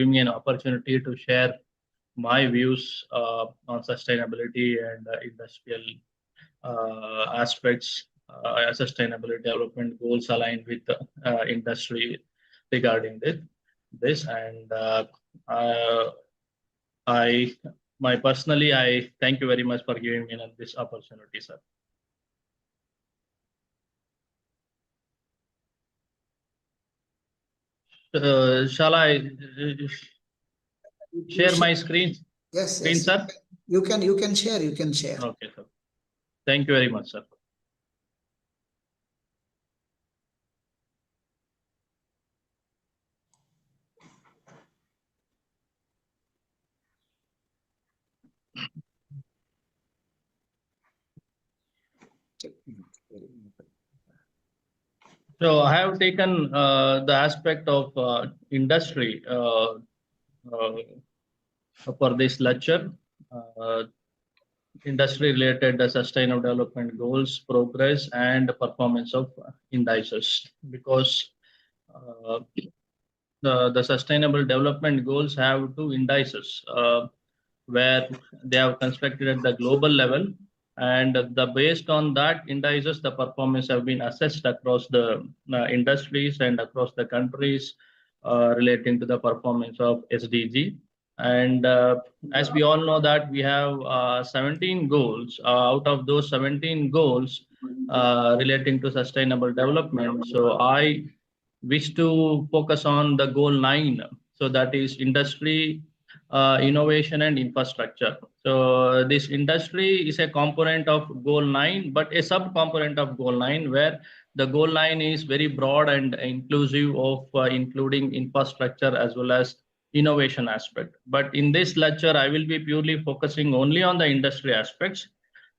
giving me an opportunity to share my views on sustainability and industrial aspects, sustainability development goals aligned with the industry regarding this. And I personally, I thank you very much for giving me this opportunity, sir. Shall I share my screen? Yes, screen, yes. sir. You can share. You can share. Okay, sir. Thank you very much, sir. So I have taken the aspect of industry for this lecture. Industry related sustainable development goals, progress, and performance of indices, because the sustainable development goals have two indices where they have constructed at the global level, and based on that indices, the performance have been assessed across the industries and across the countries relating to the performance of SDG. And as we all know that we have 17 goals. Out of those 17 goals relating to sustainable development, so I wish to focus on the goal 9. So that is industry, innovation and infrastructure. So this industry is a component of goal 9, but a sub-component of goal 9, where the goal 9 is very broad and inclusive of including infrastructure as well as innovation aspect. But in this lecture, I will be purely focusing only on the industry aspects,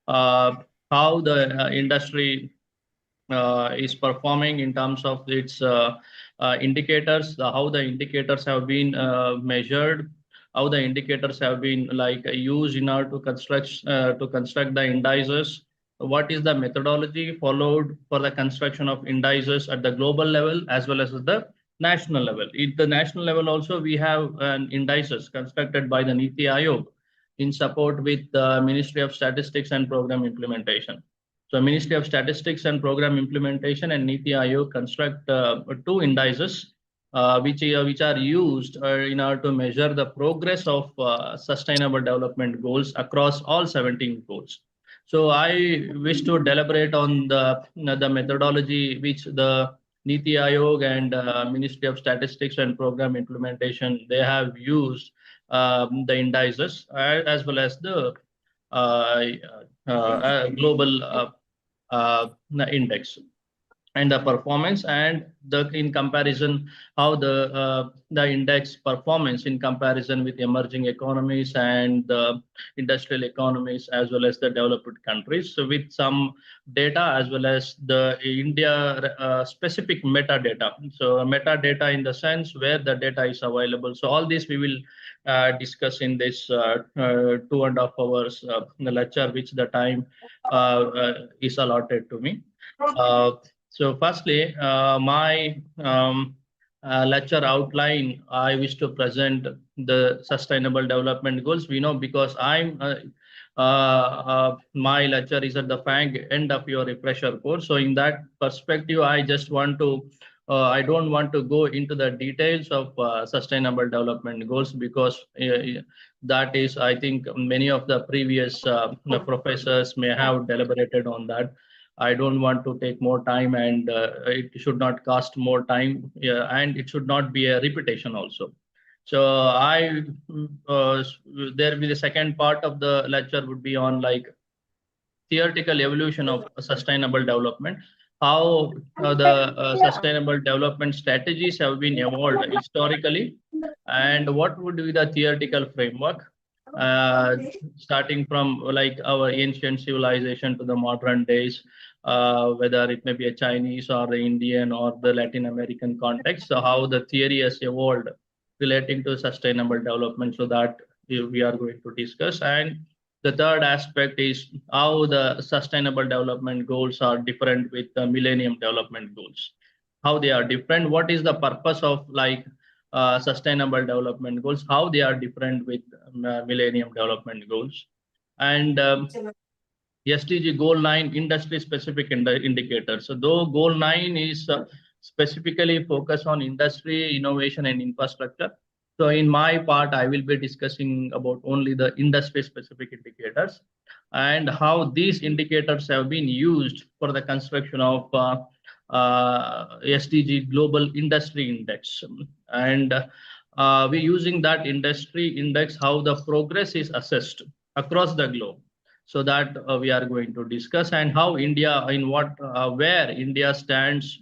how the industry is performing in terms of its indicators, how the indicators have been measured, how the indicators have been used in order to construct the indices, what is the methodology followed for the construction of indices at the global level as well as at the national level. At the national level also, we have indices constructed by the Niti Aayog in support with the Ministry of Statistics and Program Implementation. So Ministry of Statistics and Program Implementation and Niti Aayog construct two indices which are used in order to measure the progress of sustainable development goals across all 17 goals. So I wish to deliberate on the methodology which the Niti Aayog and Ministry of Statistics and Program Implementation, they have used the indices as well as the global index and the performance, and in comparison how the index performance in comparison with emerging economies and the industrial economies as well as the developed countries. So with some data as well as the India specific metadata. So metadata in the sense where the data is available. So all this we will discuss in this 2.5 hours lecture, which the time is allotted to me. So firstly, my lecture outline, I wish to present the sustainable development goals. We know because my lecture is at the end of your refresher course. So in that perspective, I just want to, I don't want to go into the details of sustainable development goals, because that is, I think many of the previous professors may have deliberated on that. I don't want to take more time, and it should not cost more time, and it should not be a repetition also. So there will be the second part of the lecture would be on theoretical evolution of sustainable development, how the sustainable development strategies have been evolved historically, and what would be the theoretical framework, starting from our ancient civilization to the modern days, whether it may be a Chinese or the Indian or the Latin American context. So how the theory has evolved relating to sustainable development, so that we are going to discuss. And the third aspect is how the sustainable development goals are different with the Millennium Development Goals, how they are different, what is the purpose of Sustainable Development Goals, how they are different with Millennium Development Goals. And SDG Goal 9 industry-specific indicators. So though Goal 9 is specifically focused on industry, innovation, and infrastructure. So in my part, I will be discussing about only the industry-specific indicators and how these indicators have been used for the construction of SDG Global Industry Index. And we're using that industry index, how the progress is assessed across the globe. So that we are going to discuss, and how India, where India stands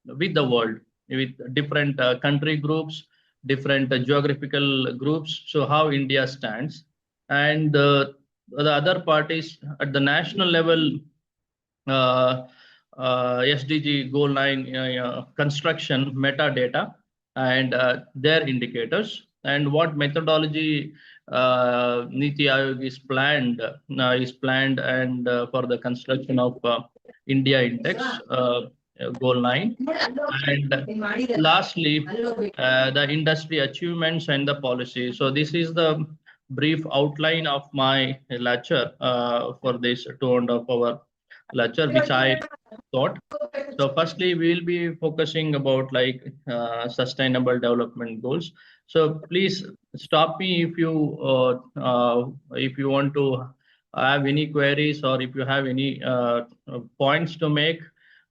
with the world, with different country groups, different geographical groups. So how India stands, and the other part is at the national level, SDG Goal 9 construction metadata and their indicators, and what methodology Niti Aayog is planned and for the construction of India Index Goal 9. And lastly, the industry achievements and the policy. So this is the brief outline of my lecture for this 2.5 hour lecture, which I thought. So firstly, we'll be focusing about like sustainable development goals. So please stop me if you want to have any queries, or if you have any points to make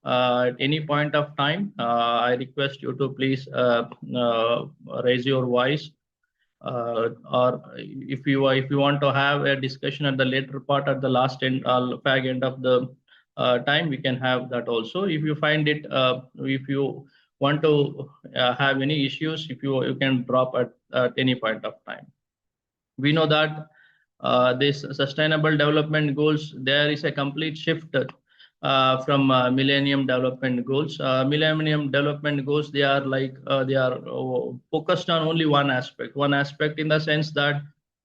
at any point of time. I request you to please raise your voice, or if you want to have a discussion at the later part, at the last end, fag end of the time, we can have that also. If you find it, if you want to have any issues, if you can drop at any point of time. We know that this sustainable development goals, there is a complete shift from Millennium Development Goals. Millennium Development Goals, they are like they are focused on only one aspect in the sense that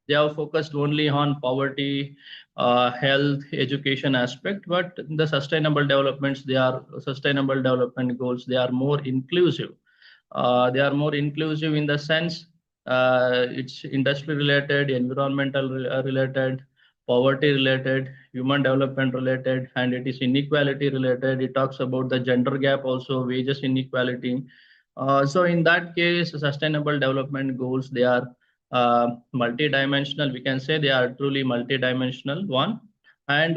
they are focused only on poverty, health, education aspect. But the sustainable development goals, they are more inclusive. They are more inclusive in the sense it's industry related, environmental related, poverty related, human development related, and it is inequality related. It talks about the gender gap also, wages inequality. So in that case, sustainable development goals, they are multidimensional. We can say they are truly multidimensional one. And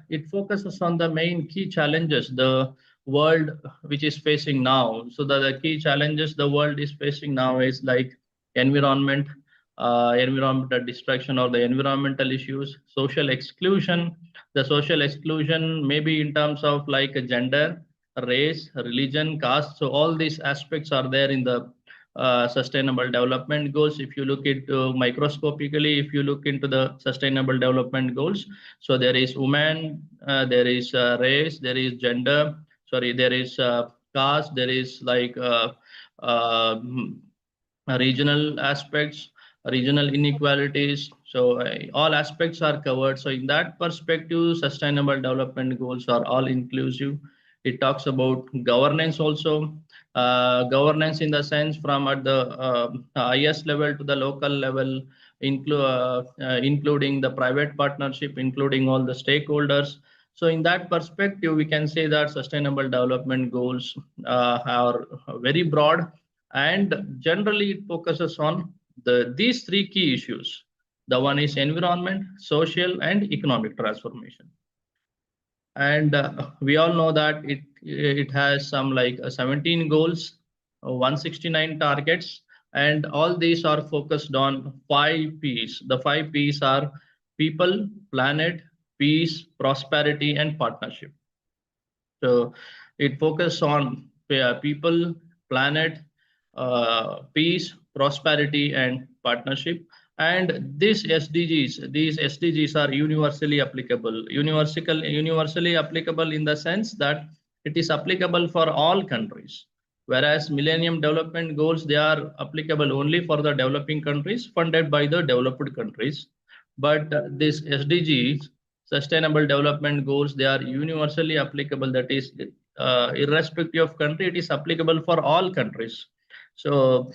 it focuses on the main key challenges the world which is facing now. So the key challenges the world is facing now is like environmental destruction or the environmental issues, social exclusion. The social exclusion maybe in terms of like gender, race, religion, caste. So all these aspects are there in the sustainable development goals. If you look into microscopically, if you look into the sustainable development goals, so there is woman, there is race, there is gender, there is caste, there is like regional aspects, regional inequalities. So all aspects are covered. So in that perspective, sustainable development goals are all inclusive. It talks about governance also. Governance in the sense from at the highest level to the local level, including the private partnership, including all the stakeholders. So in that perspective, we can say that sustainable development goals are very broad, and generally it focuses on these three key issues. The one is environment, social, and economic transformation. And we all know that it has some like 17 goals, 169 targets, and all these are focused on 5 P's. The 5 P's are people, planet, peace, prosperity, and partnership. So it focuses on people, planet, peace, prosperity, and partnership. And these SDGs are universally applicable. Universally applicable in the sense that it is applicable for all countries. Whereas Millennium Development Goals, they are applicable only for the developing countries, funded by the developed countries. But this SDGs, Sustainable Development Goals, they are universally applicable. That is, irrespective of country, it is applicable for all countries. So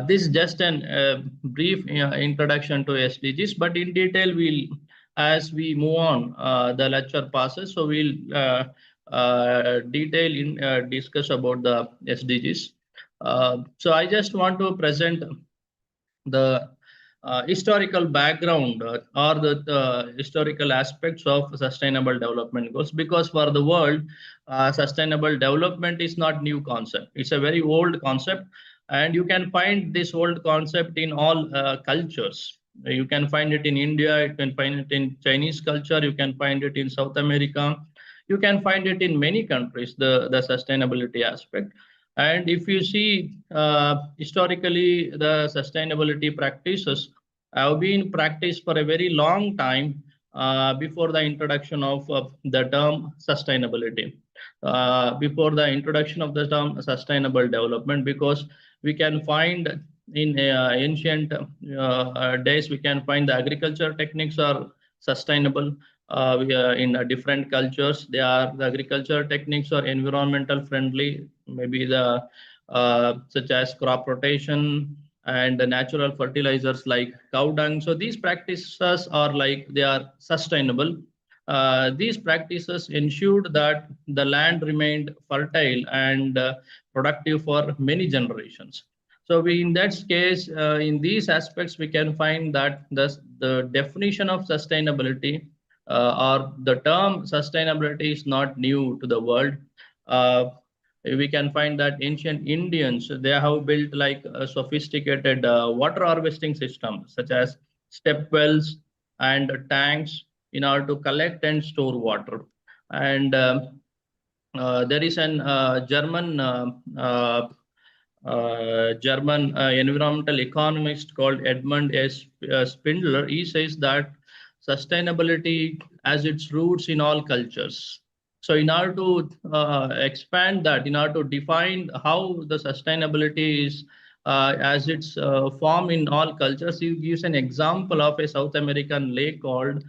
This just an brief introduction to SDGs, but in detail as we move on, the lecture passes, so we'll discuss about the SDGs. So I just want to present the historical background or the historical aspects of sustainable development goals, because for the world, sustainable development is not new concept. It's a very old concept, and you can find this old concept in all cultures. You can find it in India, you can find it in Chinese culture, you can find it in South America, you can find it in many countries, the sustainability aspect. And if you see historically, the sustainability practices have been practiced for a very long time before the introduction of the term sustainability, before the introduction of the term sustainable development, because we can find in ancient days, we can find the agriculture techniques are sustainable. In different cultures, the agriculture techniques are environmental friendly, maybe the such as crop rotation and the natural fertilizers like cow dung. So these practices are like they are sustainable. These practices ensured that the land remained fertile and productive for many generations. So in that case, in these aspects, we can find that the definition of sustainability or the term sustainability is not new to the world. Uh, we can find that ancient Indians, they have built like a sophisticated water harvesting system, such as step wells and tanks in order to collect and store water. And there is an German environmental economist called Edmund S. Spindler. He says that sustainability has its roots in all cultures. So in order to expand that, in order to define how the sustainability is as its form in all cultures, he gives an example of a South American lake called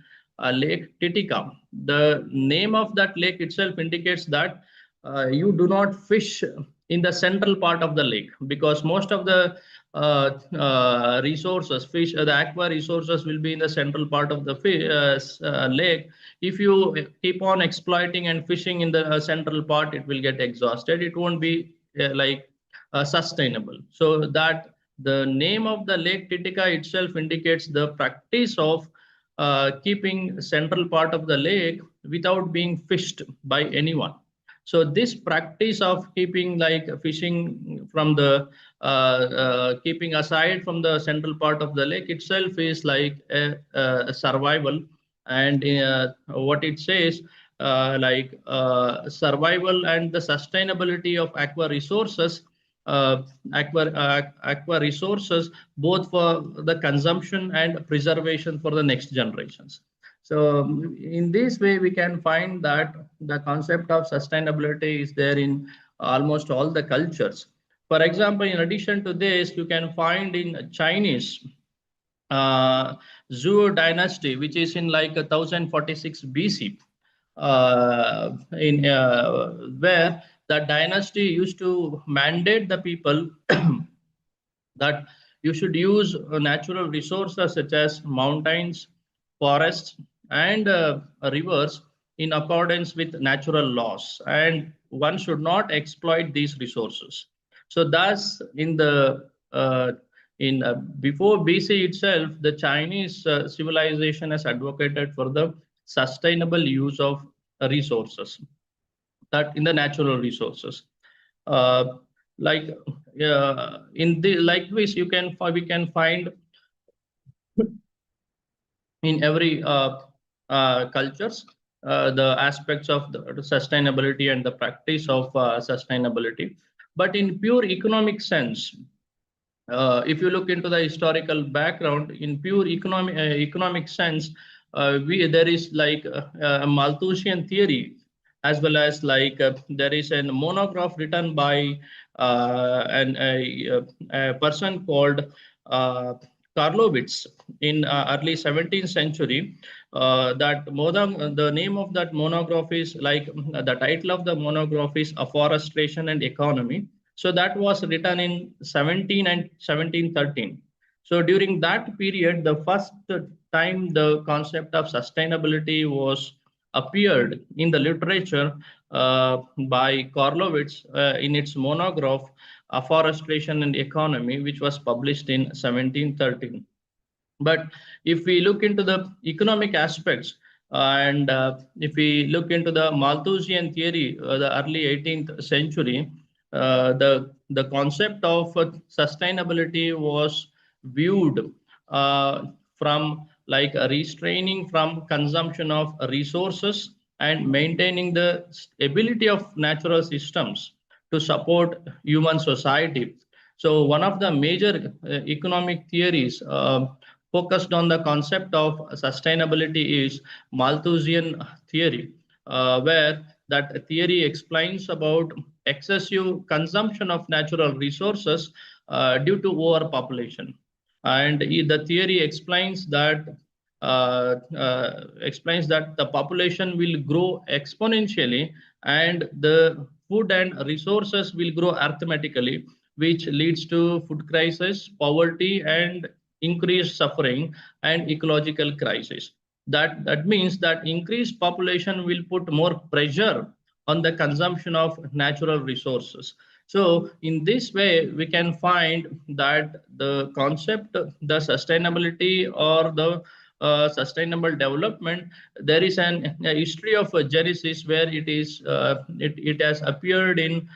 Lake Titicaca. The name of that lake itself indicates that you do not fish in the central part of the lake, because most of the resources, the aqua resources will be in the central part of the lake. If you keep on exploiting and fishing in the central part, it will get exhausted. It won't be sustainable. So that the name of the Lake Titicaca itself indicates the practice of keeping central part of the lake without being fished by anyone. So this practice of keeping like fishing from the keeping aside from the central part of the lake itself is like a survival. And what it says, survival and the sustainability of aqua resources, aqua resources, both for the consumption and preservation for the next generations. So in this way, we can find that the concept of sustainability is there in almost all the cultures. For example, in addition to this, you can find in Chinese Zhou dynasty, which is in like 1046 BC, where the dynasty used to mandate the people that you should use natural resources such as mountains, forests, and rivers in accordance with natural laws, and one should not exploit these resources. So thus in the before BC itself, the Chinese civilization has advocated for the sustainable use of resources, that in the natural resources. Like in the likewise, we can find in every cultures the aspects of the sustainability and the practice of sustainability. But in pure economic sense, if you look into the historical background, in pure economic sense, there is like a Malthusian theory, as well as like there is a monograph written by a person called Karlovitz in early 17th century. The name of that monograph is like the title of the monograph is Afforestation and Economy. So that was written in 1713. So during that period, the first time the concept of sustainability was appeared in the literature by Karlovitz in its monograph, Afforestation and Economy, which was published in 1713. But if we look into the economic aspects, and if we look into the Malthusian theory, the early 18th century, the concept of sustainability was viewed from like a restraining from consumption of resources and maintaining the stability of natural systems to support human society. So one of the major economic theories focused on the concept of sustainability is Malthusian theory, where that theory explains about excessive consumption of natural resources due to overpopulation. And the theory explains that the population will grow exponentially and the food and resources will grow arithmetically, which leads to food crisis, poverty, and increased suffering and ecological crisis. That means that increased population will put more pressure on the consumption of natural resources. So in this way, we can find that the concept, the sustainability or the sustainable development, there is a history of genesis where it has appeared in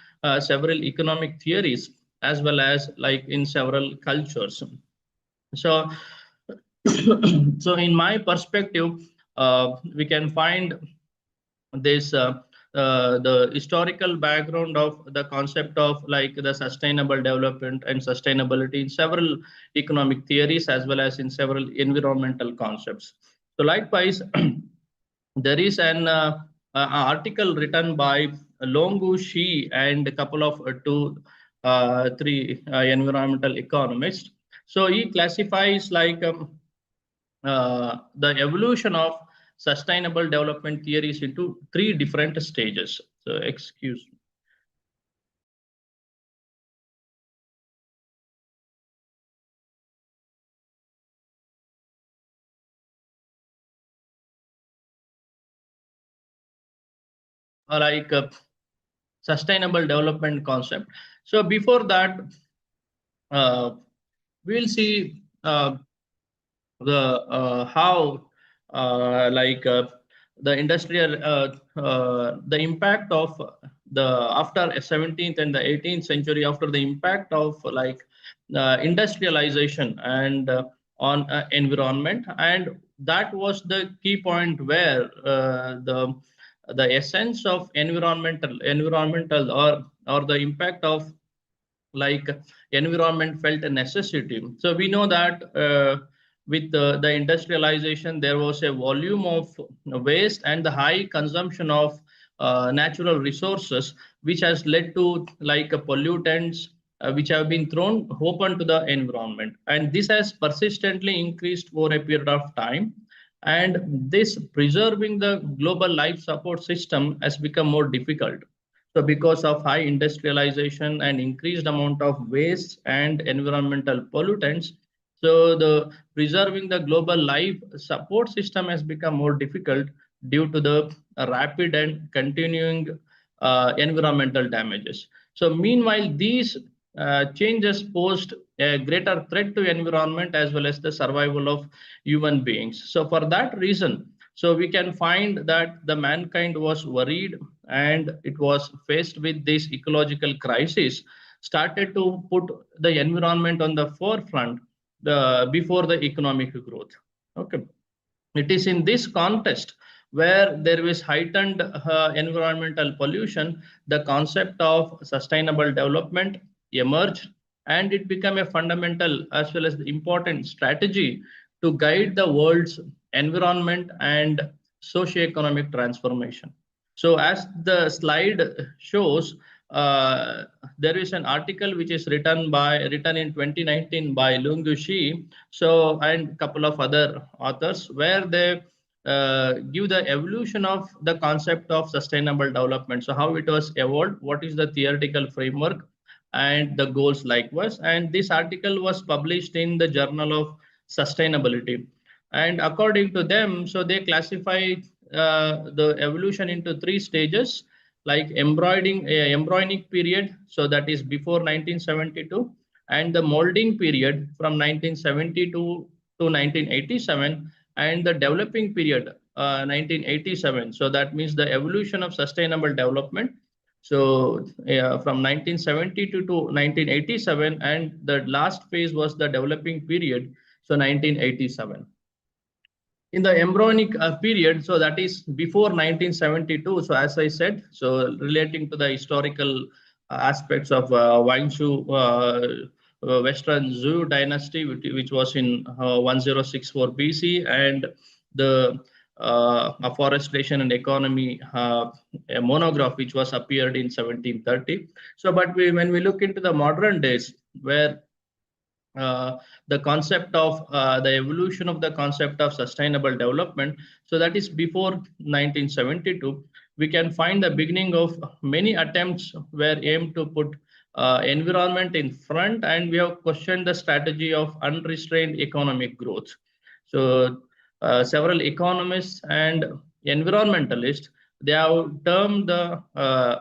several economic theories as well as like in several cultures. So, so in my perspective, we can find this the historical background of the concept of like the sustainable development and sustainability in several economic theories as well as in several environmental concepts. So likewise, there is an article written by Longu Shi and a couple of three environmental economists. So he classifies like the evolution of sustainable development theories into three different stages. So excuse me. Like sustainable development concept. So before that, we'll see the how like the industrial the impact of the after 17th and the 18th century, after the impact of like industrialization and on environment, and that was the key point where the essence of environmental or the impact of like environment felt a necessity. So we know that with the industrialization, there was a volume of waste and the high consumption of natural resources, which has led to like pollutants which have been thrown open to the environment. And this has persistently increased over a period of time. And this preserving the global life support system has become more difficult. So because of high industrialization and increased amount of waste and environmental pollutants, so the preserving the global life support system has become more difficult due to the rapid and continuing environmental damages. So meanwhile, these changes posed a greater threat to environment as well as the survival of human beings. So for that reason, so we can find that the mankind was worried and it was faced with this ecological crisis, started to put the environment on the forefront before the economic growth. Okay. It is in this context where there is heightened environmental pollution, the concept of sustainable development emerged, and it became a fundamental as well as the important strategy to guide the world's environment and socio-economic transformation. So as the slide shows, there is an article which is written in 2019 by Lungu Shi, so and a couple of other authors, where they give the evolution of the concept of sustainable development. So how it was evolved, what is the theoretical framework, and the goals likewise. And this article was published in the Journal of Sustainability. And according to them, so they classify the evolution into three stages, like embryonic period, so that is before 1972, and the molding period from 1972 to 1987, and the developing period 1987. So that means the evolution of sustainable development. So from 1972 to 1987, and the last phase was the developing period, so 1987. In the embryonic period, so that is before 1972. So as I said, so relating to the historical aspects of Wangshu Western Zhou dynasty, which was in 1064 BC, and the afforestation and economy a monograph which was appeared in 1730. So, but when we look into the modern days, where the concept of the evolution of the concept of sustainable development, so that is before 1972, we can find the beginning of many attempts were aimed to put environment in front, and we have questioned the strategy of unrestrained economic growth. So several economists and environmentalists, they have termed the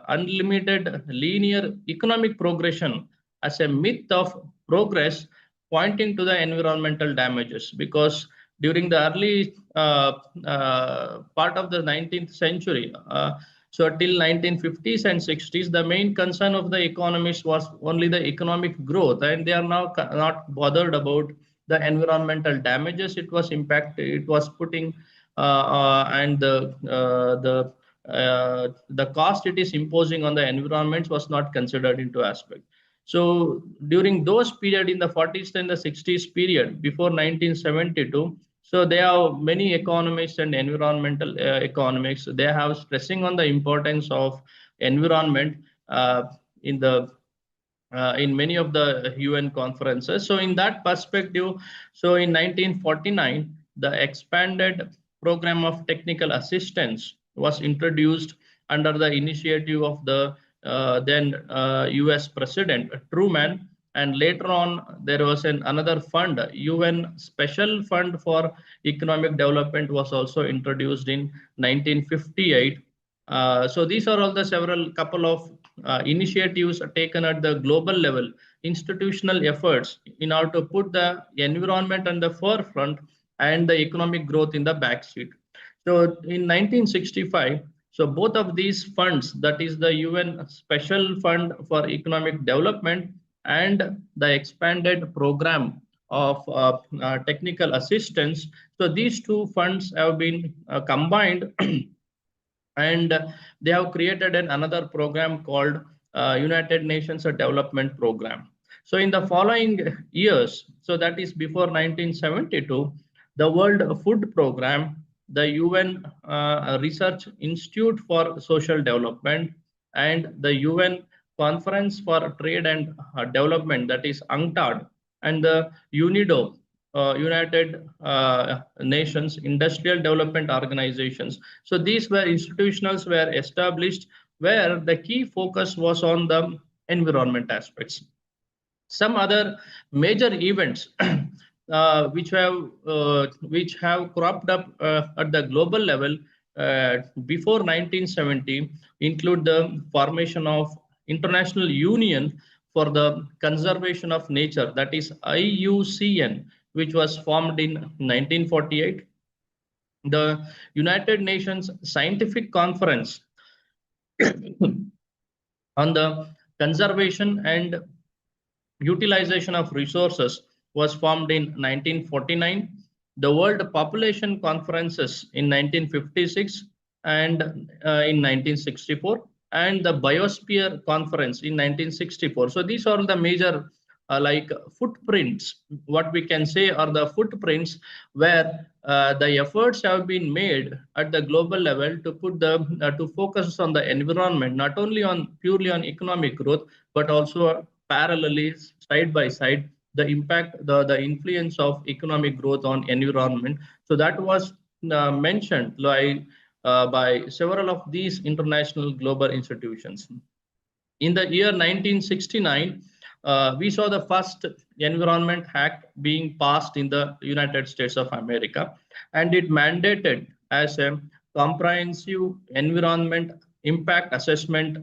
unlimited linear economic progression as a myth of progress, pointing to the environmental damages, because during the early part of the 19th century, so till 1950s and 60s, the main concern of the economists was only the economic growth, and they are now not bothered about the environmental damages it was putting, and the cost it is imposing on the environment was not considered into aspect. So during those period in the 40s and the 60s period before 1972, so there are many economists and environmental economics, they have stressing on the importance of environment in the in many of the UN conferences. So in that perspective, so in 1949, the expanded program of technical assistance was introduced under the initiative of the then US President Truman. And later on, there was another fund, UN Special Fund for Economic Development, was also introduced in 1958. So these are all the several couple of initiatives taken at the global level, institutional efforts in order to put the environment on the forefront and the economic growth in the backseat. So in 1965, so both of these funds, that is the UN Special Fund for Economic Development and the expanded program of technical assistance, so these two funds have been combined and they have created another program called United Nations Development Program. So in the following years, so that is before 1972, the World Food Program, the UN Research Institute for Social Development, and the UN Conference for Trade and Development, that is UNCTAD, and the UNIDO, United Nations Industrial Development Organizations. So these were institutions were established where the key focus was on the environment aspects. Some other major events which have cropped up at the global level before 1970 include the formation of International Union for the Conservation of Nature, that is IUCN, which was formed in 1948. The United Nations Scientific Conference on the Conservation and Utilization of Resources was formed in 1949. The World Population Conferences in 1956 and in 1964, and the Biosphere Conference in 1964. So these are the major like footprints, what we can say are the footprints where the efforts have been made at the global level to put the to focus on the environment, not only on purely on economic growth, but also parallelly, side by side, the impact, the influence of economic growth on environment. So that was mentioned by several of these international global institutions. In the year 1969, we saw the first Environment Act being passed in the United States of America, and it mandated as a comprehensive environment impact assessment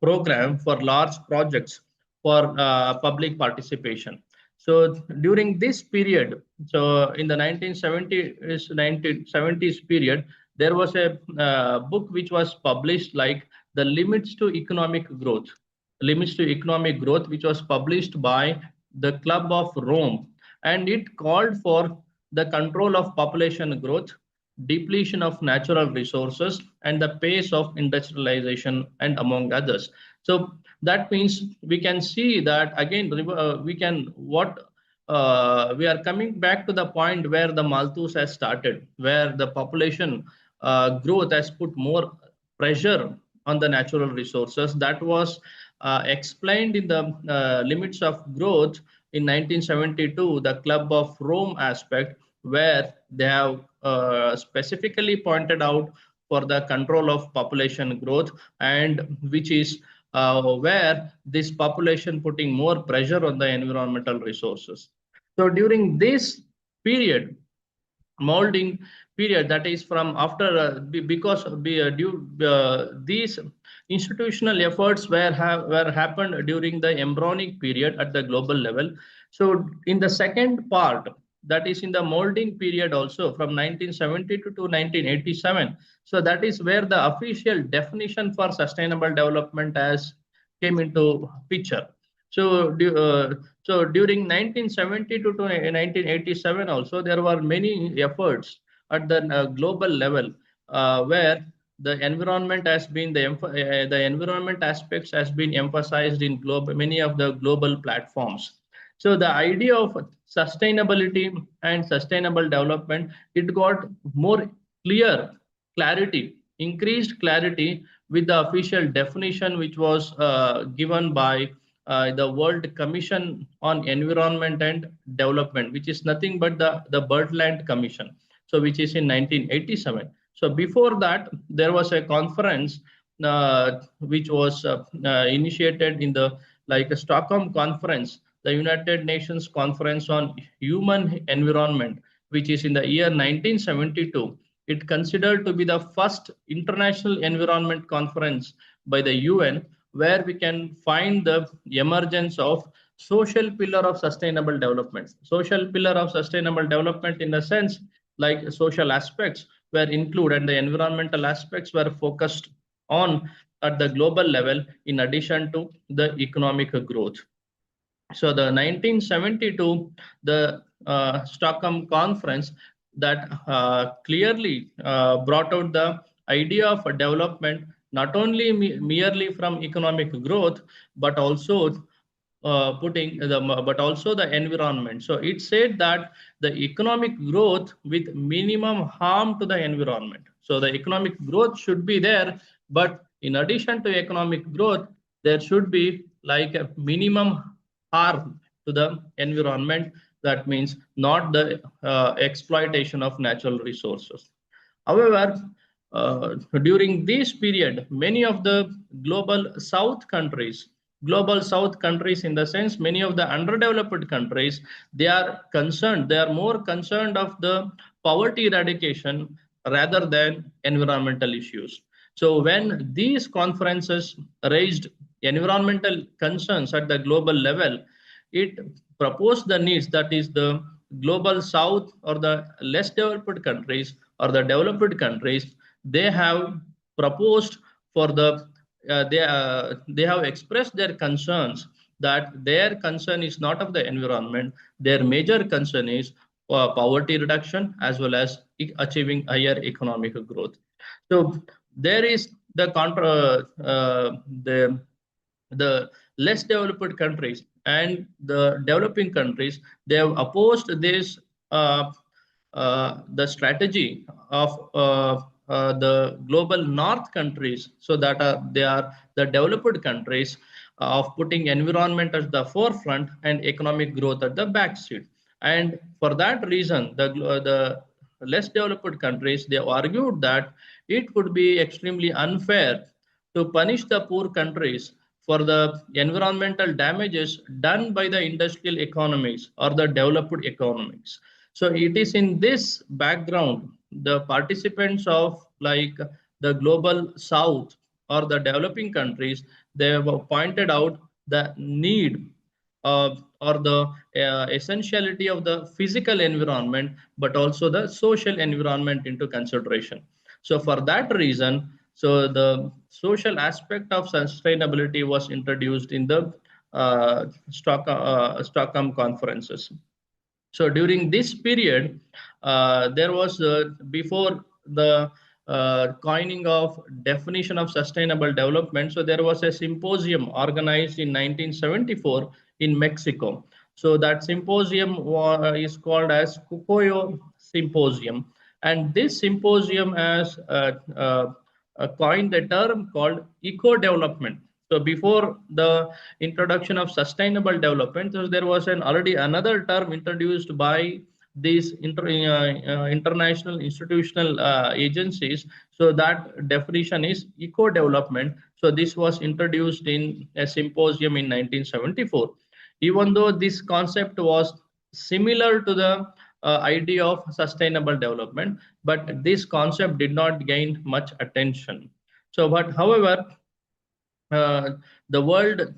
program for large projects for public participation. So during this period, so in the 1970s, 1970s period, there was a book which was published like the Limits to Economic Growth, which was published by the Club of Rome, and it called for the control of population growth, depletion of natural resources, and the pace of industrialization, and among others. So that means we can see that again, we are coming back to the point where the Malthus has started, where the population growth has put more pressure on the natural resources. That was explained in the limits of growth in 1972, the Club of Rome aspect, where they have specifically pointed out for the control of population growth, and which is where this population putting more pressure on the environmental resources. So during this period, molding period, that is from after these institutional efforts were happened during the embryonic period at the global level. So in the second part, that is in the molding period also from 1972 to 1987, so that is where the official definition for sustainable development has came into picture. So during 1972 to 1987 also, there were many efforts at the global level where the environment has been the environment aspects has been emphasized in many of the global platforms. So the idea of sustainability and sustainable development, it got more increased clarity with the official definition which was given by the World Commission on Environment and Development, which is nothing but the Birdland Commission, so which is in 1987. So before that, there was a conference which was initiated in the like a Stockholm Conference, the United Nations Conference on Human Environment, which is in the year 1972. It considered to be the first international environment conference by the UN, where we can find the emergence of social pillar of sustainable development. Social pillar of sustainable development in the sense like social aspects were included and the environmental aspects were focused on at the global level in addition to the economic growth. So the 1972, the Stockholm Conference that clearly brought out the idea of a development not only merely from economic growth, but also the environment. So it said that the economic growth with minimum harm to the environment. So the economic growth should be there, but in addition to economic growth, there should be like a minimum harm to the environment. That means not the exploitation of natural resources. However, during this period, many of the global south countries in the sense many of the underdeveloped countries, they are more concerned of the poverty eradication rather than environmental issues. So when these conferences raised environmental concerns at the global level, it proposed the needs, that is the global south or the less developed countries or the developed countries, they have proposed for the they have expressed their concerns, that their concern is not of the environment, their major concern is poverty reduction as well as achieving higher economic growth. So there is the the less developed countries and the developing countries, they have opposed this the strategy of the global north countries, so that they are the developed countries of putting environment at the forefront and economic growth at the backseat. And for that reason, the less developed countries, they argued that it would be extremely unfair to punish the poor countries for the environmental damages done by the industrial economies or the developed economies. So it is in this background, the participants of like the global south or the developing countries, they have pointed out the need or the essentiality of the physical environment, but also the social environment into consideration. So for that reason, so the social aspect of sustainability was introduced in the Stockholm conferences. So during this period, there was before the coining of definition of sustainable development. So there was a symposium organized in 1974 in Mexico. So that symposium is called as Cucoyo Symposium, and this symposium has coined a term called eco-development. So before the introduction of sustainable development, so there was an already another term introduced by these international institutional agencies. So that definition is eco-development. So this was introduced in a symposium in 1974. Even though this concept was similar to the idea of sustainable development, but this concept did not gain much attention. So, but however, uh, the World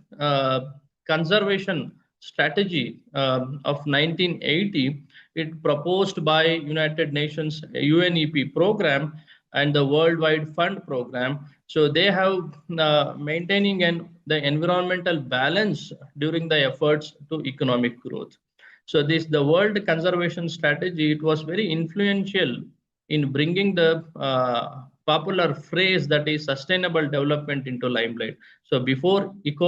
Conservation Strategy of 1980, it proposed by United Nations UNEP program and the Worldwide Fund program. So they have maintaining the environmental balance during the efforts to economic growth. So this the World Conservation Strategy, it was very influential in bringing the popular phrase that is sustainable development into limelight. So before the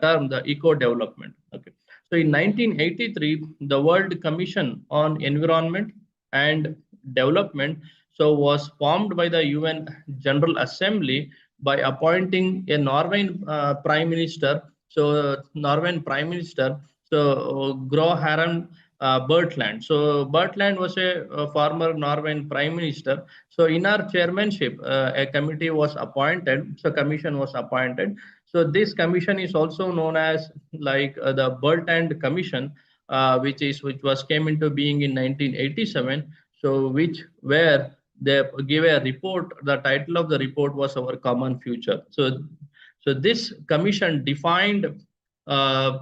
term the eco development. Okay. So in 1983, the World Commission on Environment and Development so was formed by the UN General Assembly by appointing a Norwegian Prime Minister. So Norwegian Prime Minister, so Gro Harlem Bertland. So Bertland was a former Norwegian Prime Minister. So in our chairmanship, a committee was appointed. So commission was appointed. So this commission is also known as like the Bertland Commission, which was came into being in 1987. So which where they give a report. The title of the report was Our Common Future. So this commission uh,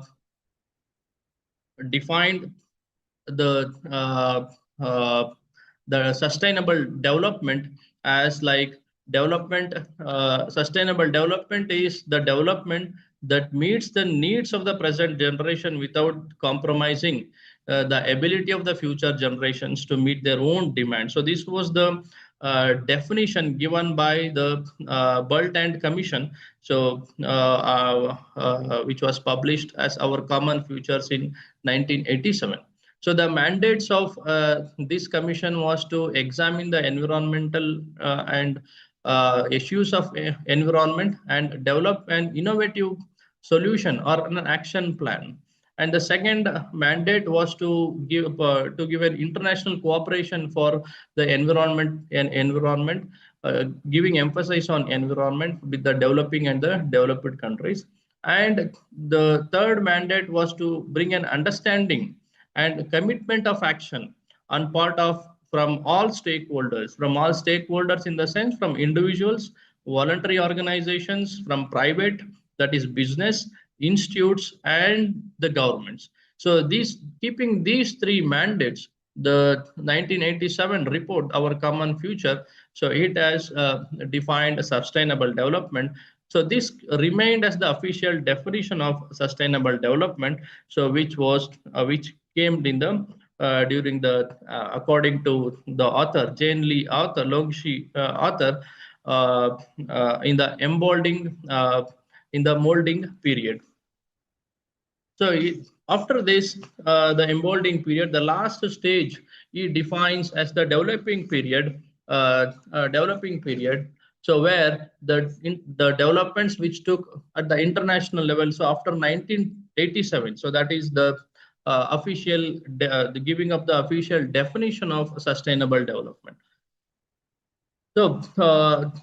defined the the sustainable development as like development. Sustainable development is the development that meets the needs of the present generation without compromising the ability of the future generations to meet their own demands. So this was the definition given by the Bertland Commission, so which was published as Our Common Futures in 1987. So the mandates of this commission was to examine the environmental and issues of environment and develop an innovative solution or an action plan. And the second mandate was to give an international cooperation for the environment, giving emphasis on environment with the developing and the developed countries. And the third mandate was to bring an understanding and commitment of action on part of from all stakeholders in the sense from individuals, voluntary organizations, from private, that is business, institutes, and the governments. So these keeping these three mandates, the 1987 report, Our Common Future, so it has defined sustainable development. So this remained as the official definition of sustainable development. So which came in the during the according to the author Jane Lee author Longxi author in the in the molding period. So after this, the emboldening period, the last stage, it defines as the developing period. Developing period. So where the developments which took at the international level. So after 1987, so that is the the giving of the official definition of sustainable development. So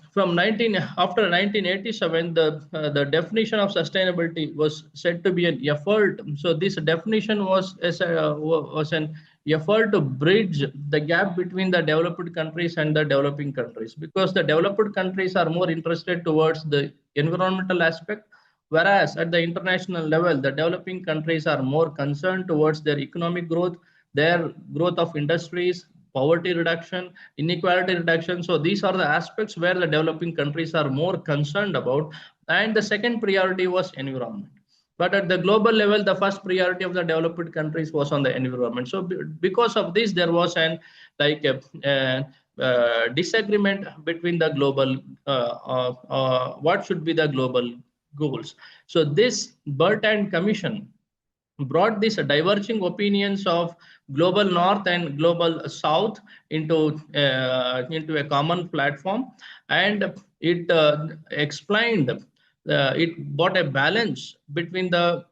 after 1987, the definition of sustainability was said to be an effort. So this definition was an effort to bridge the gap between the developed countries and the developing countries, because the developed countries are more interested towards the environmental aspect, whereas at the international level, the developing countries are more concerned towards their economic growth, their growth of industries, poverty reduction, inequality reduction. So these are the aspects where the developing countries are more concerned about. And the second priority was environment. But at the global level, the first priority of the developed countries was on the environment. So because of this, there was an disagreement between the global what should be the global goals. So this Bert Commission brought these diverging opinions of global north and global south into a common platform, and it explained, it brought a balance between the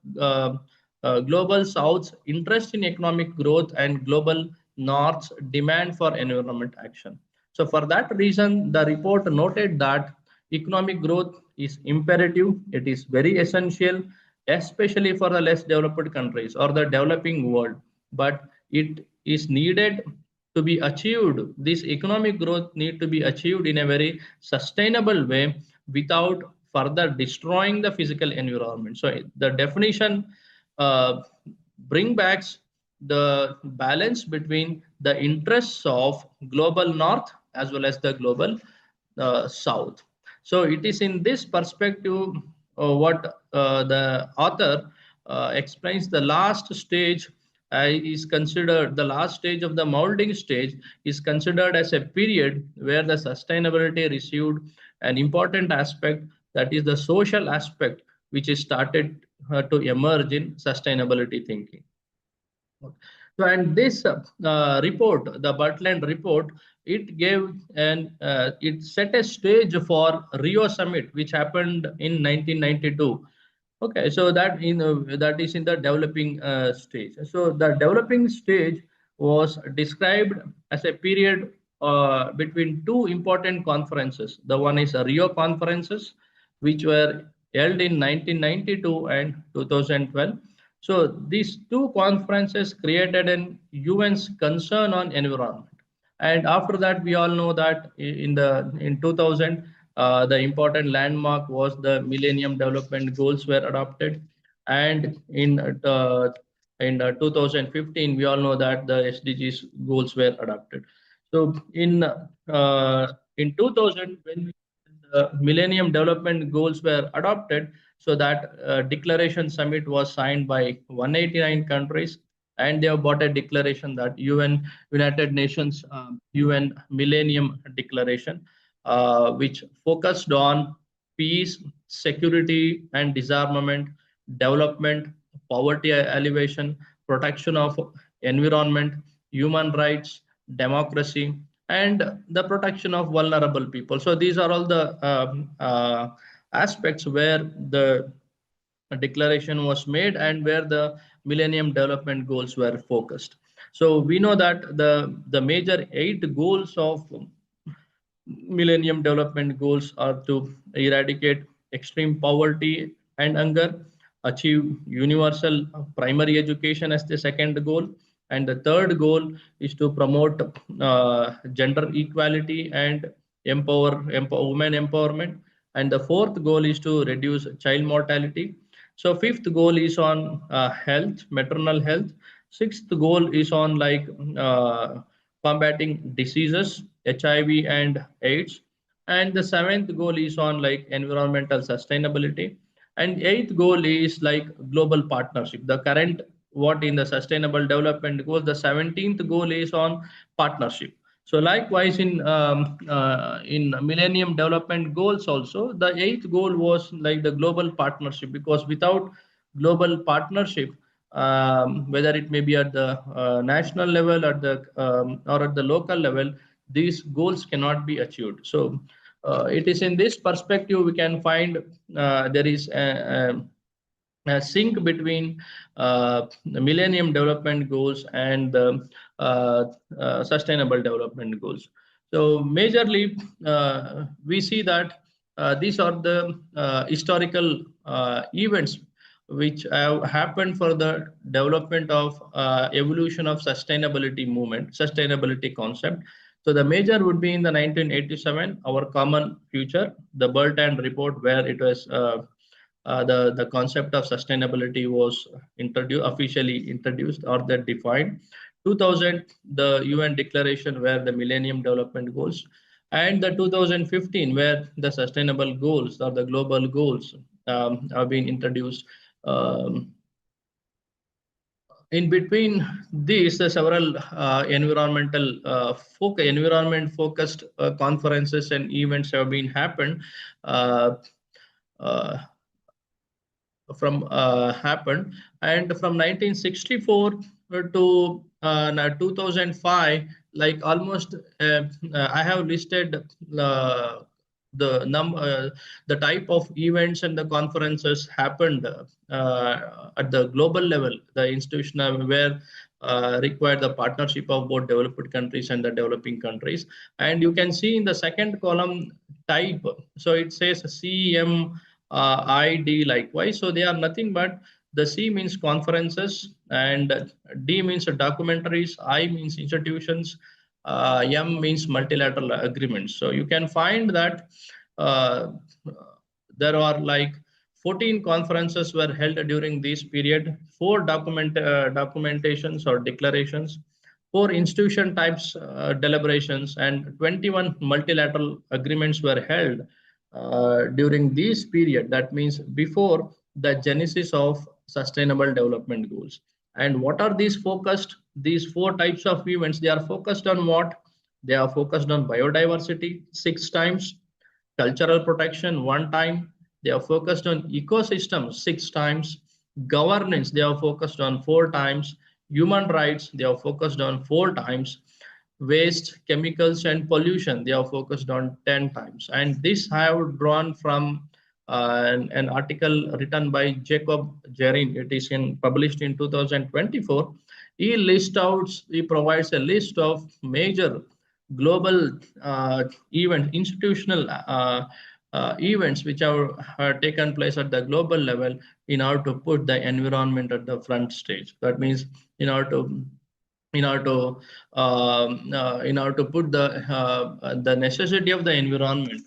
global south's interest in economic growth and global north's demand for environment action. So for that reason, the report noted that economic growth is imperative, it is very essential, especially for the less developed countries or the developing world. But it is needed to be achieved. This economic growth need to be achieved in a very sustainable way without further destroying the physical environment. So the definition uh, bring back the balance between the interests of global north as well as the global south. So it is in this perspective what the author explains the last stage is considered, the last stage of the molding stage is considered as a period where the sustainability received an important aspect, that is the social aspect, which is started to emerge in sustainability thinking. So, and this report, the Butland report, it gave it set a stage for Rio Summit, which happened in 1992. Okay, so that is in the developing stage. So the developing stage was described as a period between two important conferences. The one is a Rio conferences, which were held in 1992 and 2012. So these two conferences created an UN's concern on environment. And after that, we all know that in 2000, the important landmark was the Millennium Development Goals were adopted, and in 2015, we all know that the SDGs goals were adopted. So in 2000, when the Millennium Development Goals were adopted, so that declaration summit was signed by 189 countries, and they have bought a declaration, that United Nations UN Millennium Declaration, which focused on peace, security and disarmament, development, poverty alleviation, protection of environment, human rights, democracy, and the protection of vulnerable people. So these are all the aspects where the declaration was made and where the Millennium Development Goals were focused. So we know that the major 8 goals of Millennium Development Goals are to eradicate extreme poverty and hunger, achieve universal primary education as the second goal, and the third goal is to promote gender equality and empower women empowerment, and the fourth goal is to reduce child mortality. So fifth goal is on health, maternal health. Sixth goal is on combating diseases, HIV and AIDS. And the seventh goal is on environmental sustainability. And eighth goal is global partnership. The current what in the sustainable development goals, the 17th goal is on partnership. So likewise in Millennium Development Goals also, the eighth goal was like the global partnership, because without global partnership, whether it may be at the national level, at the or at the local level, these goals cannot be achieved. So it is in this perspective we can find there is a sync between the Millennium Development Goals and the Sustainable Development Goals. So majorly, we see that these are the historical events which have happened for the development of evolution of sustainability movement, sustainability concept. So the major would be in the 1987, our common future, the Bertrand report, where it was the concept of sustainability was officially introduced or that defined. 2000, the UN declaration where the Millennium Development Goals, and the 2015 where the sustainable goals or the global goals have been introduced. In between these, several environment focused conferences and events have been happened. Uh, uh, happened, and from 1964 to 2005, like almost I have listed the the type of events and the conferences happened at the global level, the institutional where required the partnership of both developed countries and the developing countries. And you can see in the second column type, so it says CM ID likewise. So they are nothing but the C means conferences, and D means documentaries, I means institutions, M means multilateral agreements. So you can find that uh, there are like 14 conferences were held during this period, 4 documentations or declarations, 4 institution types deliberations, and 21 multilateral agreements were held during this period. That means before the genesis of sustainable development goals. And what are these focused? These 4 types of events, they are focused on what? They are focused on biodiversity 6 times, cultural protection 1 time, they are focused on ecosystems 6 times, governance they are focused on 4 times, human rights they are focused on 4 times, waste, chemicals, and pollution they are focused on 10 times. And this I have drawn from an article written by Jacob Jerin. It is published in 2024. He provides a list of major global institutional events which have taken place at the global level in order to put the environment at the front stage. That means in order to put the necessity of the environment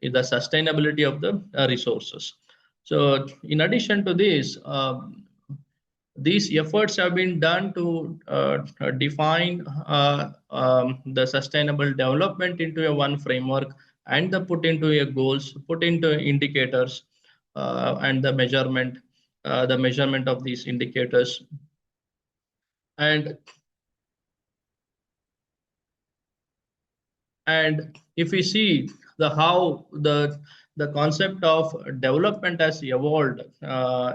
in the sustainability of the resources. So in addition to this, these efforts have been done to define the sustainable development into a one framework, and the put into a goals, put into indicators, and the measurement of these indicators. And if we see how the concept of development has evolved